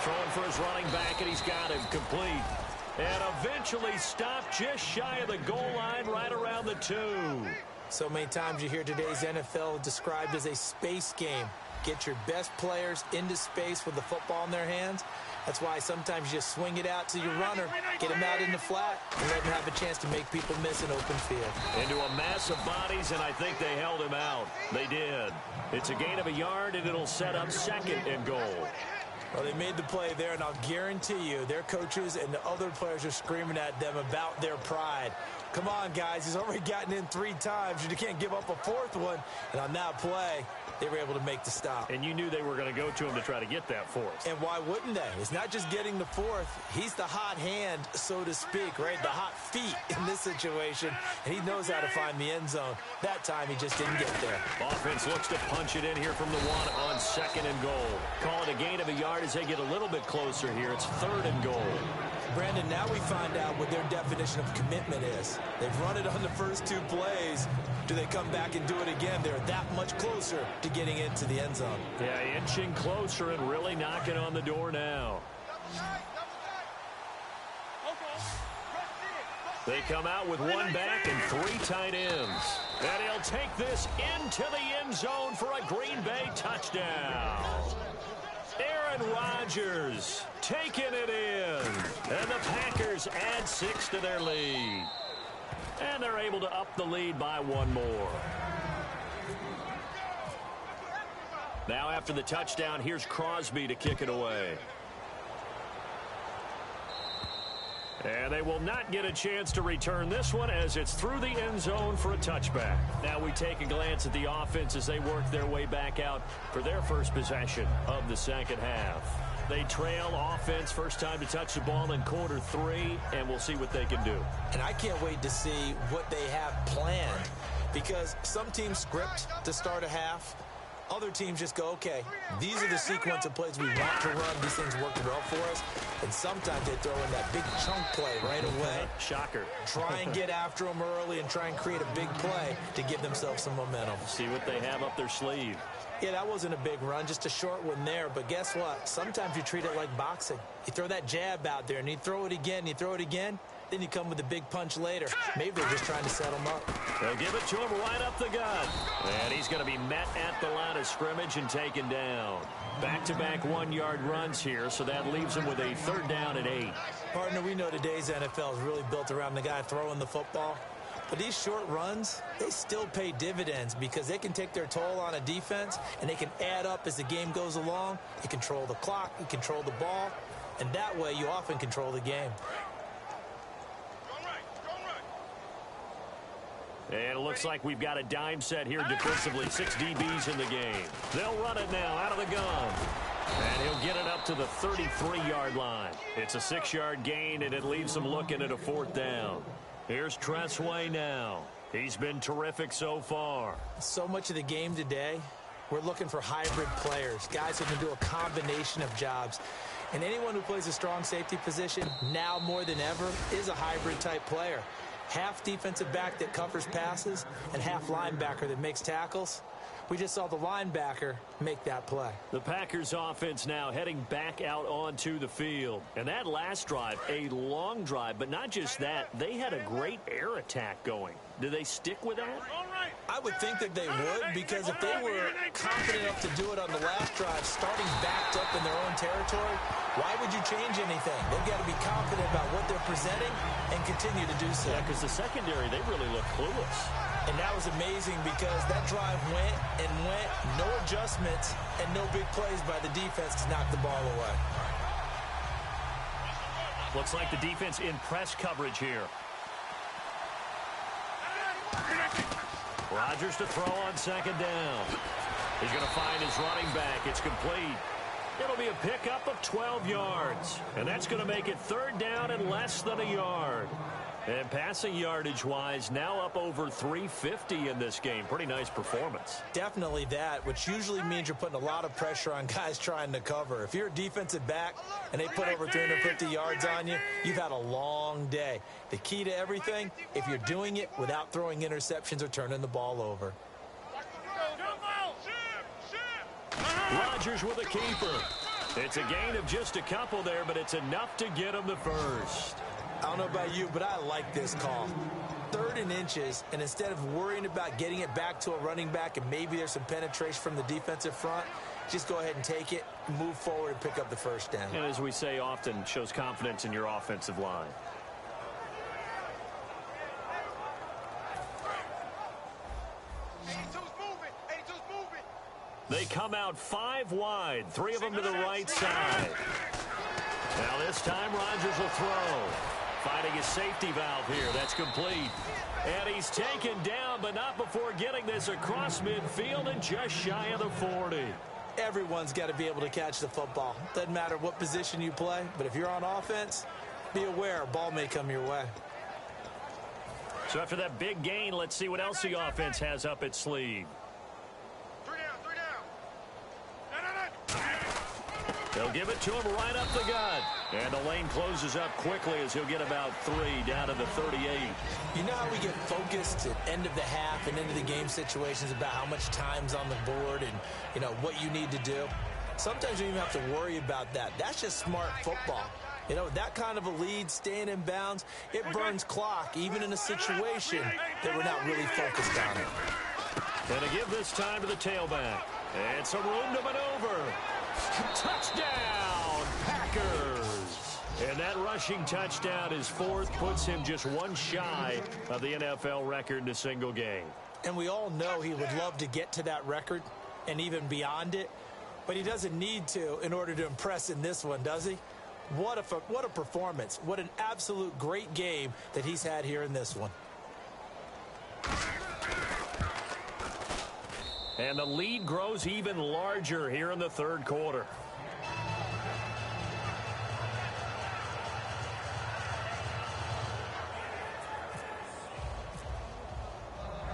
Speaker 2: Throwing for his running back, and he's got him complete. And eventually stopped just shy of the goal line right around the 2.
Speaker 3: So many times you hear today's NFL described as a space game. Get your best players into space with the football in their hands. That's why sometimes you just swing it out to your runner, get him out in the flat, and let him have a chance to make people miss an open field.
Speaker 2: Into a mass of bodies, and I think they held him out. They did. It's a gain of a yard, and it'll set up 2nd and goal.
Speaker 3: Well, they made the play there, and I'll guarantee you their coaches and the other players are screaming at them about their pride. Come on, guys. He's already gotten in 3 times. You can't give up a 4th one. And on that play, they were able to make the stop.
Speaker 2: And you knew they were going to go to him to try to get that 4th.
Speaker 3: And why wouldn't they? It's not just getting the 4th. He's the hot hand, so to speak, right? The hot feet in this situation. And he knows how to find the end zone. That time, he just didn't get there.
Speaker 2: Offense looks to punch it in here from the 1 on 2nd and goal. Call it a gain of a yard as they get a little bit closer here. It's 3rd and goal.
Speaker 3: Brandon, now we find out what their definition of commitment is. They've run it on the first 2 plays. Do they come back and do it again? They're that much closer to getting into the end zone.
Speaker 2: Yeah, inching closer and really knocking on the door now. They come out with 1 back and 3 tight ends. And he'll take this into the end zone for a Green Bay touchdown. Aaron Rodgers taking it in. And the Packers add 6 to their lead. And they're able to up the lead by 1 more. Now after the touchdown, here's Crosby to kick it away. And they will not get a chance to return this one as it's through the end zone for a touchback. Now we take a glance at the offense as they work their way back out for their first possession of the second half. They trail offense, first time to touch the ball in quarter 3, and we'll see what they can do.
Speaker 3: And I can't wait to see what they have planned, because some teams script to start a half. Other teams just go, okay, these are the sequence of plays we want to run. These things work well for us. And sometimes they throw in that big chunk play right away.
Speaker 2: Shocker.
Speaker 3: Try and get after them early and try and create a big play to give themselves some momentum.
Speaker 2: See what they have up their sleeve.
Speaker 3: Yeah, that wasn't a big run, just a short one there. But guess what? Sometimes you treat it like boxing. You throw that jab out there, and you throw it again, you throw it again. Then you come with a big punch later. Maybe they're just trying to set him up.
Speaker 2: They'll give it to him right up the gut. And he's going to be met at the line of scrimmage and taken down. Back-to-back 1-yard runs here, so that leaves him with a 3rd down and 8.
Speaker 3: Partner, we know today's NFL is really built around the guy throwing the football. But these short runs, they still pay dividends because they can take their toll on a defense, and they can add up as the game goes along. You control the clock, you control the ball, and that way you often control the game.
Speaker 2: And it looks like we've got a dime set here defensively. 6 DBs in the game. They'll run it now out of the gun. And he'll get it up to the 33-yard line. It's a 6-yard gain, and it leaves them looking at a 4th down. Here's Tressway now. He's been terrific so far.
Speaker 3: So much of the game today, we're looking for hybrid players, guys who can do a combination of jobs. And anyone who plays a strong safety position, now more than ever, is a hybrid-type player. Half defensive back that covers passes and half linebacker that makes tackles. We just saw the linebacker make that play.
Speaker 2: The Packers offense now heading back out onto the field. And that last drive, a long drive, but not just that, they had a great air attack going. Do they stick with that?
Speaker 3: I would think that they would, because if they were confident enough to do it on the last drive, starting backed up in their own territory, why would you change anything? They've got to be confident about what they're presenting and continue to do so.
Speaker 2: Yeah, because the secondary, they really look clueless.
Speaker 3: And that was amazing because that drive went and went, no adjustments, and no big plays by the defense to knock the ball away.
Speaker 2: Looks like the defense in press coverage here. Rodgers to throw on 2nd down. He's going to find his running back. It's complete. It'll be a pickup of 12 yards. And that's going to make it 3rd down and less than a yard. And passing yardage-wise, now up over 350 in this game. Pretty nice performance.
Speaker 3: Definitely that, which usually means you're putting a lot of pressure on guys trying to cover. If you're a defensive back and they put over 350 yards on you, you've had a long day. The key to everything, if you're doing it without throwing interceptions or turning the ball over.
Speaker 2: Rodgers with a keeper. It's a gain of just a couple there, but it's enough to get him the first.
Speaker 3: I don't know about you, but I like this call. 3rd and inches, and instead of worrying about getting it back to a running back and maybe there's some penetration from the defensive front, just go ahead and take it, move forward, and pick up the first down.
Speaker 2: And as we say often, shows confidence in your offensive line. They come out 5 wide, 3 of them to the right side. Now this time Rodgers will throw. Finding his safety valve here. That's complete. And he's taken down, but not before getting this across midfield and just shy of the 40.
Speaker 3: Everyone's got to be able to catch the football. Doesn't matter what position you play, but if you're on offense, be aware a ball may come your way.
Speaker 2: So after that big gain, let's see what else the offense has up its sleeve.
Speaker 4: 3 down.
Speaker 2: They'll give it to him right up the gut. And the lane closes up quickly as he'll get about 3 down to the 38.
Speaker 3: You know how we get focused at end of the half and into the game situations about how much time's on the board and, you know, what you need to do? Sometimes you don't even have to worry about that. That's just smart football. You know, that kind of a lead, staying in bounds, it burns clock, even in a situation that we're not really focused on it.
Speaker 2: And to give this time to the tailback. And some room to maneuver. Touchdown, Packers. And that rushing touchdown is 4th, puts him just 1 shy of the NFL record in a single game.
Speaker 3: And we all know he would love to get to that record and even beyond it, but he doesn't need to in order to impress in this one, does he? What a performance. What an absolute great game that he's had here in this one.
Speaker 2: And the lead grows even larger here in the 3rd quarter.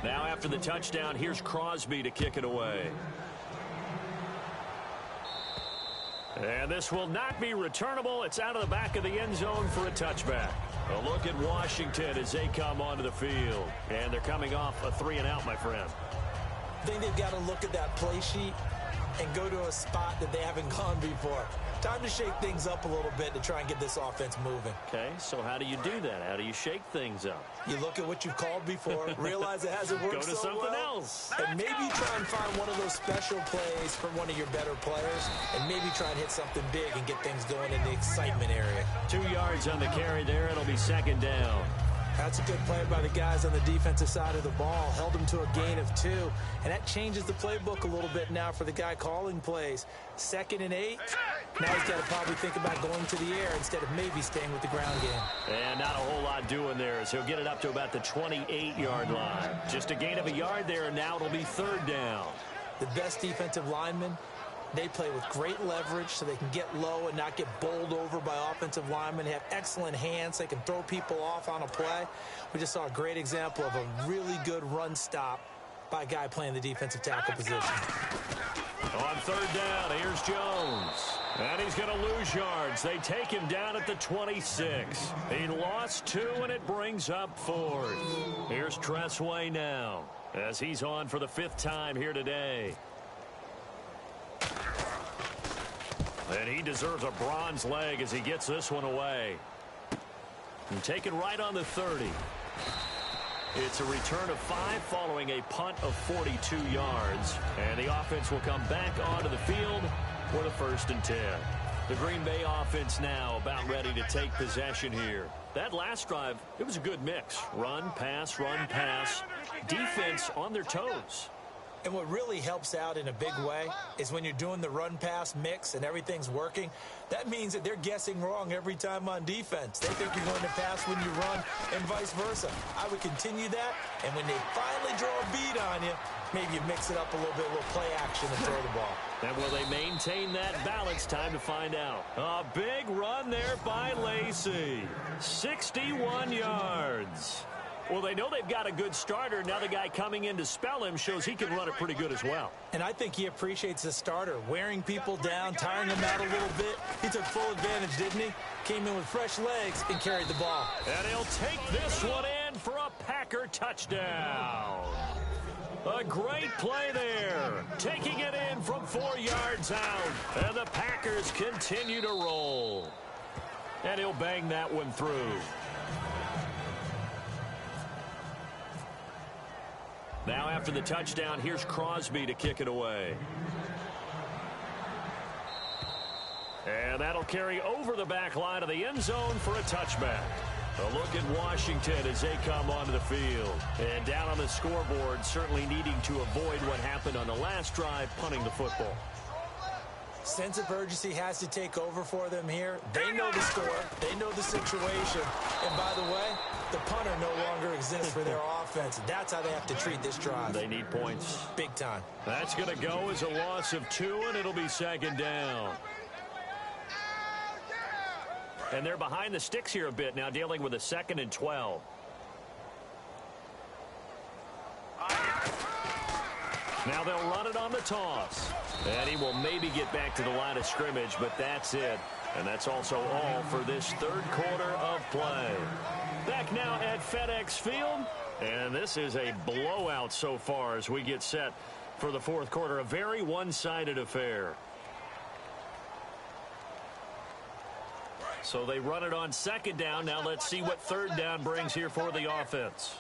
Speaker 2: Now after the touchdown, here's Crosby to kick it away. And this will not be returnable. It's out of the back of the end zone for a touchback. A look at Washington as they come onto the field. And they're coming off a 3-and-out, my friend.
Speaker 3: I think they've got to look at that play sheet and go to a spot that they haven't gone before. Time to shake things up a little bit to try and get this offense moving.
Speaker 2: Okay, so how do you do that? How do you shake things up?
Speaker 3: You look at what you've called before, realize it hasn't worked
Speaker 2: so well. Go to something else.
Speaker 3: And maybe try and find one of those special plays from one of your better players, and maybe try and hit something big and get things going in the excitement area.
Speaker 2: 2 yards on the carry there. It'll be 2nd down.
Speaker 3: That's a good play by the guys on the defensive side of the ball. Held them to a gain of 2. And that changes the playbook a little bit now for the guy calling plays. 2nd and 8. Now he's got to probably think about going to the air instead of maybe staying with the ground game.
Speaker 2: And not a whole lot doing there as he'll get it up to about the 28-yard line. Just a gain of a yard there, and now it'll be 3rd down.
Speaker 3: The best defensive linemen, they play with great leverage so they can get low and not get bowled over by offensive linemen. They have excellent hands. They can throw people off on a play. We just saw a great example of a really good run stop by a guy playing the defensive tackle position.
Speaker 2: On 3rd down, here's Jones. And he's going to lose yards. They take him down at the 26. He lost 2, and it brings up 4th. Here's Tressway now as he's on for the 5th time here today. And he deserves a bronze leg as he gets this one away. And taken right on the 30. It's a return of 5 following a punt of 42 yards. And the offense will come back onto the field for the 1st and 10. The Green Bay offense now about ready to take possession here. That last drive, it was a good mix. Run, pass, defense on their toes.
Speaker 3: And what really helps out in a big way is when you're doing the run-pass mix and everything's working, that means that they're guessing wrong every time on defense. They think you're going to pass when you run and vice versa. I would continue that, and when they finally draw a beat on you, maybe you mix it up a little bit, a little play action and throw the ball.
Speaker 2: And will they maintain that balance? Time to find out. A big run there by Lacy. 61 yards. Well, they know they've got a good starter. Now the guy coming in to spell him shows he can run it pretty good as well.
Speaker 3: And I think he appreciates the starter, wearing people down, tiring them out a little bit. He took full advantage, didn't he? Came in with fresh legs and carried the ball.
Speaker 2: And he'll take this one in for a Packer touchdown. A great play there. Taking it in from 4 yards out. And the Packers continue to roll. And he'll bang that one through. Now after the touchdown, here's Crosby to kick it away. And that'll carry over the back line of the end zone for a touchback. A look at Washington as they come onto the field. And down on the scoreboard, certainly needing to avoid what happened on the last drive, punting the football.
Speaker 3: Sense of urgency has to take over for them here. They know the score. They know the situation. And by the way, the punter no longer exists for their offense. That's how they have to treat this drive.
Speaker 2: They need points.
Speaker 3: Big time.
Speaker 2: That's going to go as a loss of 2, and it'll be second down. And they're behind the sticks here a bit now, dealing with a 2nd and 12. Now they'll run it on the toss. And he will maybe get back to the line of scrimmage, but that's it. And that's also all for this third quarter of play. Back now at FedEx Field. And this is a blowout so far as we get set for the fourth quarter. A very one-sided affair. So they run it on second down. Now let's see what third down brings here for the offense.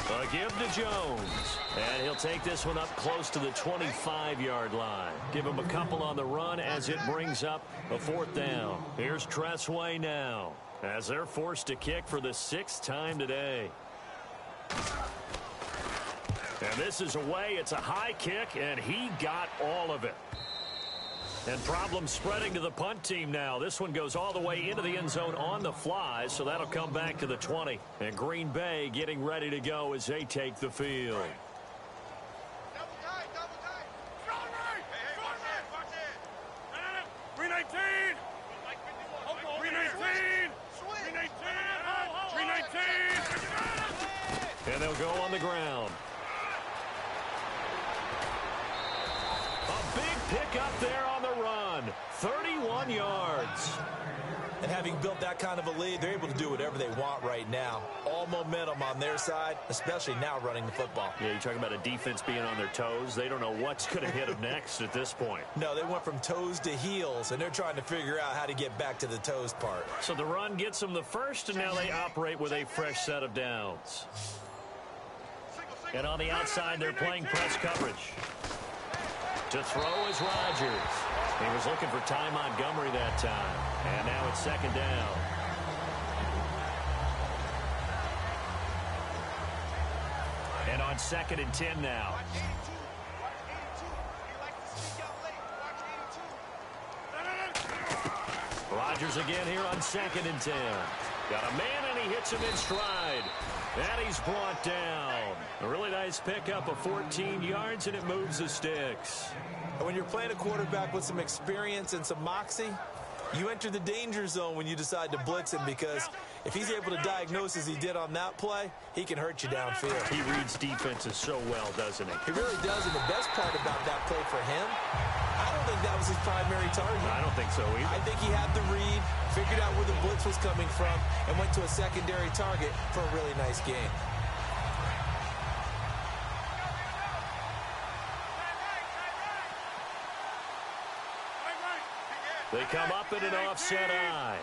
Speaker 2: A give to Jones. And he'll take this one up close to the 25-yard line. Give him a couple on the run as it brings up a 4th down. Here's Tressway now as they're forced to kick for the 6th time today. And this is away. It's a high kick, and he got all of it. And problems spreading to the punt team now. This one goes all the way into the end zone on the fly, so that'll come back to the 20. And Green Bay getting ready to go as they take the field.
Speaker 4: Double tight. 319. 319.
Speaker 2: And they'll go on the ground. A big pick up there on the run. 31 yards.
Speaker 3: And having built that kind of a lead, they're able to do whatever they want right now. All momentum on their side, especially now running the football.
Speaker 2: Yeah, you're talking about a defense being on their toes. They don't know what's going to hit them next at this point.
Speaker 3: No, they went from toes to heels, and they're trying to figure out how to get back to the toes part.
Speaker 2: So the run gets them the first, and now they operate with a fresh set of downs. And on the outside, they're playing press coverage. To throw is Rodgers. He was looking for Ty Montgomery that time. And now it's second down. And on 2nd and 10 now. Rodgers again here on 2nd and 10. Got a man, and he hits him in stride. And he's brought down. A really nice pickup of 14 yards, and it moves the sticks.
Speaker 3: And when you're playing a quarterback with some experience and some moxie, you enter the danger zone when you decide to blitz him, because if he's able to diagnose as he did on that play, he can hurt you downfield.
Speaker 2: He reads defenses so well, doesn't he?
Speaker 3: He really does, and the best part about that play for him, I don't think that was his primary target.
Speaker 2: I don't think so either.
Speaker 3: I think he had the read, figured out where the blitz was coming from, and went to a secondary target for a really nice game.
Speaker 2: They come up in an offset eye.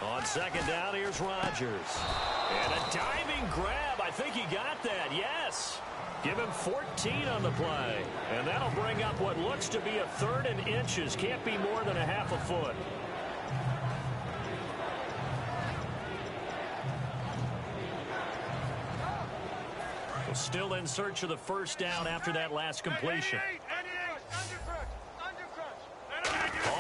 Speaker 2: On second down, here's Rodgers. And a diving grab. I think he got that. Yes. Give him 14 on the play. And that'll bring up what looks to be a 3rd and inches. Can't be more than a half a foot. Still in search of the first down after that last completion.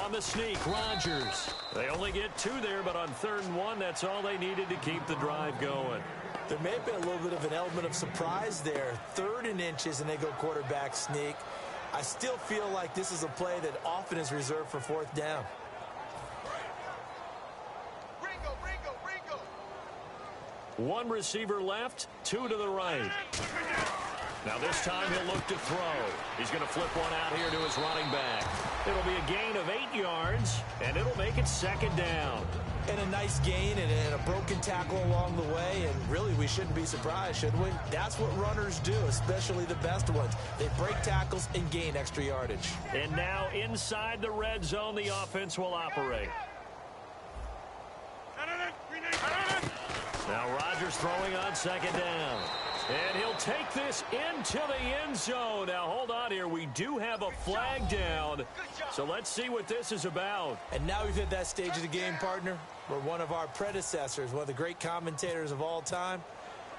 Speaker 2: On the sneak, Rodgers. They only get 2 there, but on 3rd and 1, that's all they needed to keep the drive going.
Speaker 3: There may have been a little bit of an element of surprise there. 3rd and inches, and they go quarterback sneak. I still feel like this is a play that often is reserved for 4th down.
Speaker 2: One receiver left, 2 to the right. Now this time he'll look to throw. He's going to flip one out here to his running back. It'll be a gain of 8 yards, and it'll make it 2nd down.
Speaker 3: And a nice gain and a broken tackle along the way, and really we shouldn't be surprised, should we? That's what runners do, especially the best ones. They break tackles and gain extra yardage.
Speaker 2: And now inside the red zone, the offense will operate. Now Rodgers throwing on 2nd down. And he'll take this into the end zone. Now, hold on here. We do have a flag down. So let's see what this is about.
Speaker 3: And now we've hit that stage of the game, partner, where one of our predecessors, one of the great commentators of all time,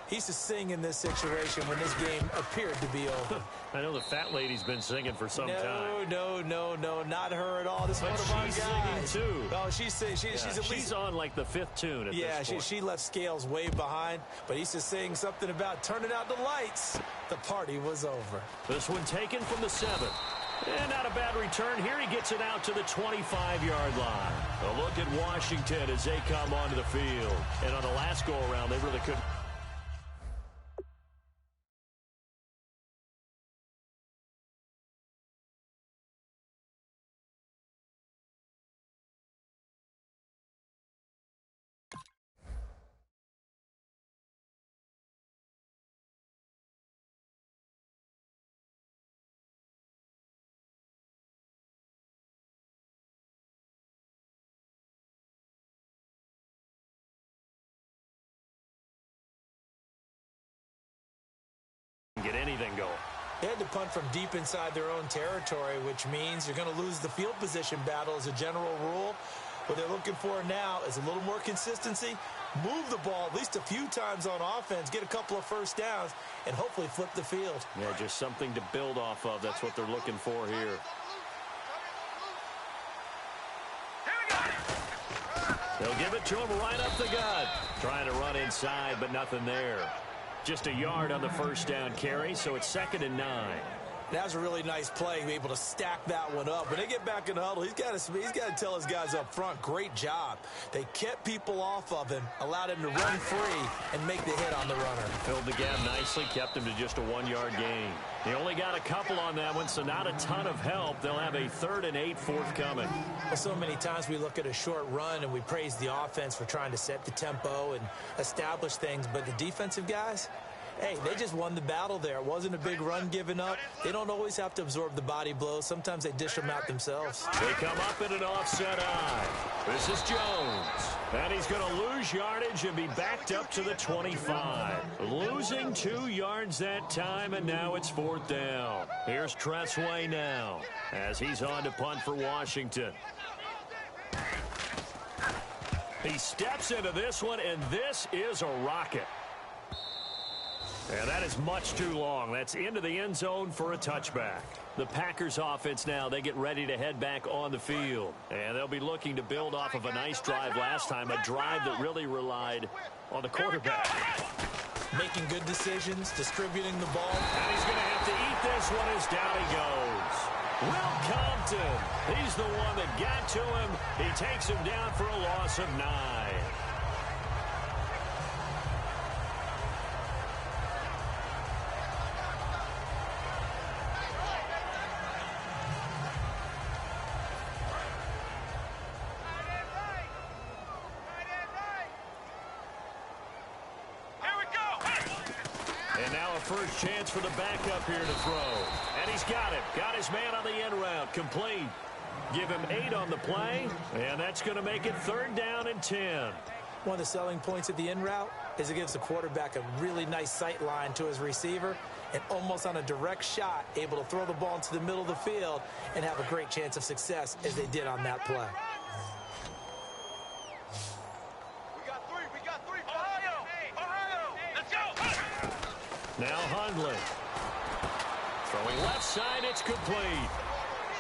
Speaker 3: he used to sing in this situation when this game appeared to be over.
Speaker 2: I know the fat lady's been singing for some time.
Speaker 3: No, not her at all. This is one of our guys.
Speaker 2: She's singing, too.
Speaker 3: Oh, she's at least...
Speaker 2: She's on, like, the 5th tune at this point.
Speaker 3: She left Scales way behind, but he used to sing something about turning out the lights. The party was over.
Speaker 2: This one taken from the 7th. And not a bad return. Here he gets it out to the 25-yard line. A look at Washington as they come onto the field. And on the last go-around, they really couldn't. Get anything going.
Speaker 3: They had to punt from deep inside their own territory, which means you're going to lose the field position battle as a general rule. What they're looking for now is a little more consistency, move the ball at least a few times on offense, get a couple of first downs, and hopefully flip the field.
Speaker 2: Yeah, just something to build off of. That's what they're looking for here. They'll give it to him right up the gut. Trying to run inside, but nothing there. Just a yard on the first down carry, so it's 2nd and 9.
Speaker 3: That was a really nice play, be able to stack that one up. When they get back in the huddle, he's got to tell his guys up front, great job. They kept people off of him, allowed him to run free, and make the hit on the runner.
Speaker 2: Filled the gap nicely, kept him to just a 1-yard gain. He only got a couple on that one, so not a ton of help. They'll have a 3rd and 8 forthcoming.
Speaker 3: Well, so many times we look at a short run and we praise the offense for trying to set the tempo and establish things, but the defensive guys, hey, they just won the battle there. It wasn't a big run given up. They don't always have to absorb the body blows. Sometimes they dish them out themselves.
Speaker 2: They come up in an offset eye. This is Jones. And he's going to lose yardage and be backed up to the 25. Losing 2 yards that time, and now it's 4th down. Here's Tressway now as he's on to punt for Washington. He steps into this one, and this is a rocket. And that is much too long. That's into the end zone for a touchback. The Packers offense now, they get ready to head back on the field. And they'll be looking to build off of a nice drive last time, a drive that really relied on the quarterback.
Speaker 3: Making good decisions, distributing the ball.
Speaker 2: And he's going to have to eat this one as down he goes. Will Compton, he's the one that got to him. He takes him down for a loss of 9. First chance for the backup here to throw. And he's got it. Got his man on the end route. Complete. Give him 8 on the play. And that's going to make it 3rd down and 10.
Speaker 3: One of the selling points of the in route is it gives the quarterback a really nice sight line to his receiver and almost on a direct shot able to throw the ball into the middle of the field and have a great chance of success as they did on that play.
Speaker 2: Now Hundley. Throwing left side, it's complete.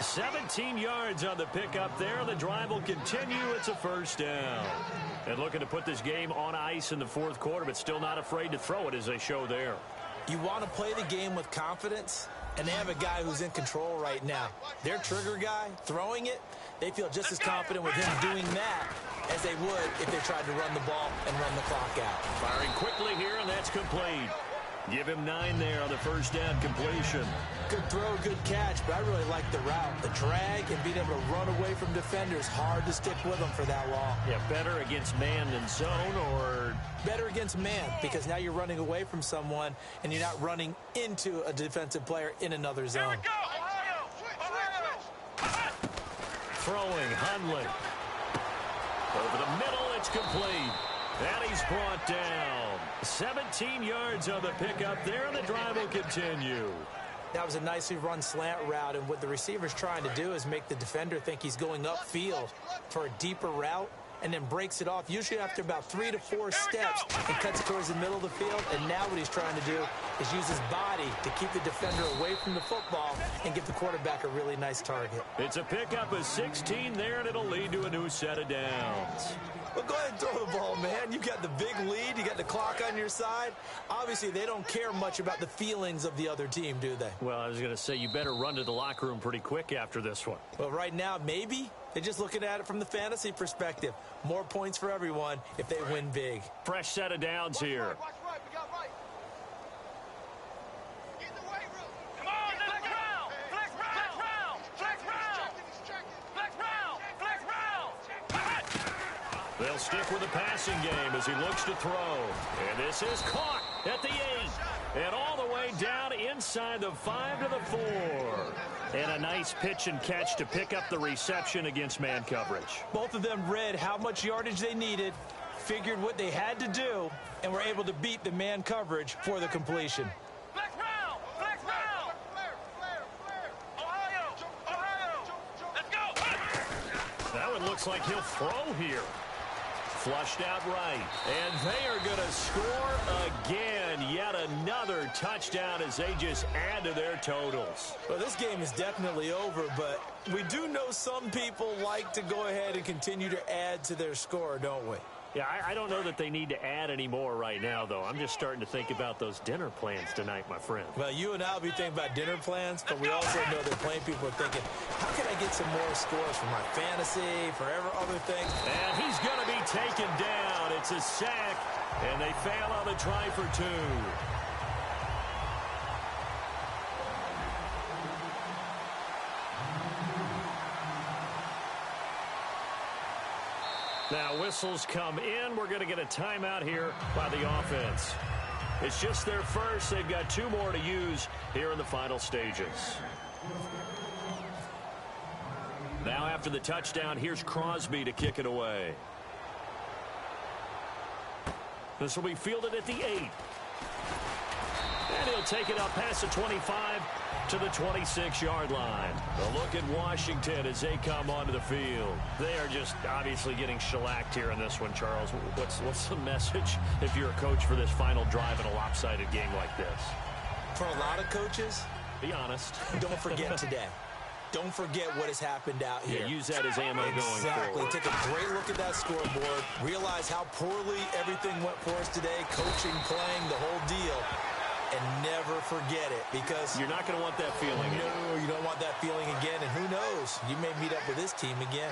Speaker 2: 17 yards on the pickup there. The drive will continue. It's a first down. And looking to put this game on ice in the fourth quarter, but still not afraid to throw it as they show there.
Speaker 3: You want to play the game with confidence, and they have a guy who's in control right now. Their trigger guy, throwing it, they feel just as confident with him doing that as they would if they tried to run the ball and run the clock out.
Speaker 2: Firing quickly here, and that's complete. Give him 9 there on the first down completion.
Speaker 3: Good throw, good catch, but I really like the route. The drag and being able to run away from defenders, hard to stick with them for that long.
Speaker 2: Yeah, better against man than zone, or?
Speaker 3: Better against man, because now you're running away from someone and you're not running into a defensive player in another zone.
Speaker 4: Here we go. Ohio.
Speaker 2: Throwing, Hundley. Over the middle, it's complete. And he's brought down. 17 yards on the pickup there, and the drive will continue.
Speaker 3: That was a nicely run slant route, and what the receiver's trying to do is make the defender think he's going upfield for a deeper route, and then breaks it off, usually after about 3 to 4 steps, and cuts it towards the middle of the field. And now what he's trying to do is use his body to keep the defender away from the football and give the quarterback a really nice target.
Speaker 2: It's a pickup of 16 there, and it'll lead to a new set of downs.
Speaker 3: Well, go ahead and throw the ball, man. You got the big lead. You got the clock on your side. Obviously, they don't care much about the feelings of the other team, do they?
Speaker 2: Well, I was going to say, you better run to the locker room pretty quick after this one.
Speaker 3: Well, right now, maybe. They're just looking at it from the fantasy perspective. More points for everyone if they win big.
Speaker 2: Fresh set of downs here.
Speaker 4: Watch right. We got right. Get in the weight room. Come on, let's round. Flex round. Flex round. Flex round. Flex round.
Speaker 2: They'll stick with the passing game as he looks to throw. And this is caught at the 8. And all the way down inside the 5 to the 4. And a nice pitch and catch to pick up the reception against man coverage.
Speaker 3: Both of them read how much yardage they needed, figured what they had to do, and were able to beat the man coverage for the completion.
Speaker 4: Flex round. Flex round. Ohio. Let's go.
Speaker 2: That one looks like he'll throw here. Flushed out right. And they are going to score again. Yet another touchdown as they just add to their totals.
Speaker 3: Well, this game is definitely over, but we do know some people like to go ahead and continue to add to their score, don't we?
Speaker 2: Yeah, I don't know that they need to add any more right now, though. I'm just starting to think about those dinner plans tonight, my friend.
Speaker 3: Well, you and I will be thinking about dinner plans, but we also know that plenty of people are thinking, how can I get some more scores for my fantasy, for other things?
Speaker 2: And he's going to be taken down. It's a sack, and they fail on the try for 2. Now whistles come in. We're going to get a timeout here by the offense. It's just their first. They've got 2 more to use here in the final stages. Now after the touchdown, here's Crosby to kick it away. This will be fielded at the 8. And he'll take it up past the 25 to the 26-yard line. A look at Washington as they come onto the field. They are just obviously getting shellacked here in this one, Charles. What's the message if you're a coach for this final drive in a lopsided game like this?
Speaker 3: For a lot of coaches,
Speaker 2: be honest.
Speaker 3: Don't forget today. Don't forget what has happened out here.
Speaker 2: Yeah, use that as ammo going
Speaker 3: Exactly.
Speaker 2: forward.
Speaker 3: Take a great look at that scoreboard. Realize how poorly everything went for us today. Coaching, playing, the whole deal. And never forget it, because
Speaker 2: you're not going to want that feeling.
Speaker 3: No, you don't want that feeling again. And who knows? You may meet up with this team again.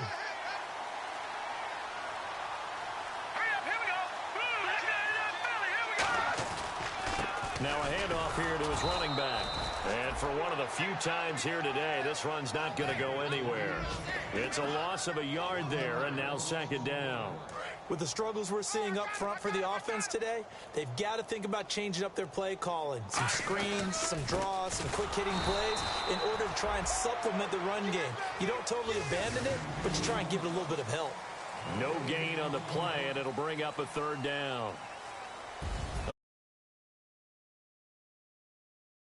Speaker 4: Hurry up. Here we go. Let's get it up, Philly. Here we go.
Speaker 2: Now a handoff here to his running back. And for one of the few times here today, this run's not going to go anywhere. It's a loss of a yard there, and now 2nd down.
Speaker 3: With the struggles we're seeing up front for the offense today, they've got to think about changing up their play calling. Some screens, some draws, some quick-hitting plays in order to try and supplement the run game. You don't totally abandon it, but you try and give it a little bit of help.
Speaker 2: No gain on the play, and it'll bring up a 3rd down.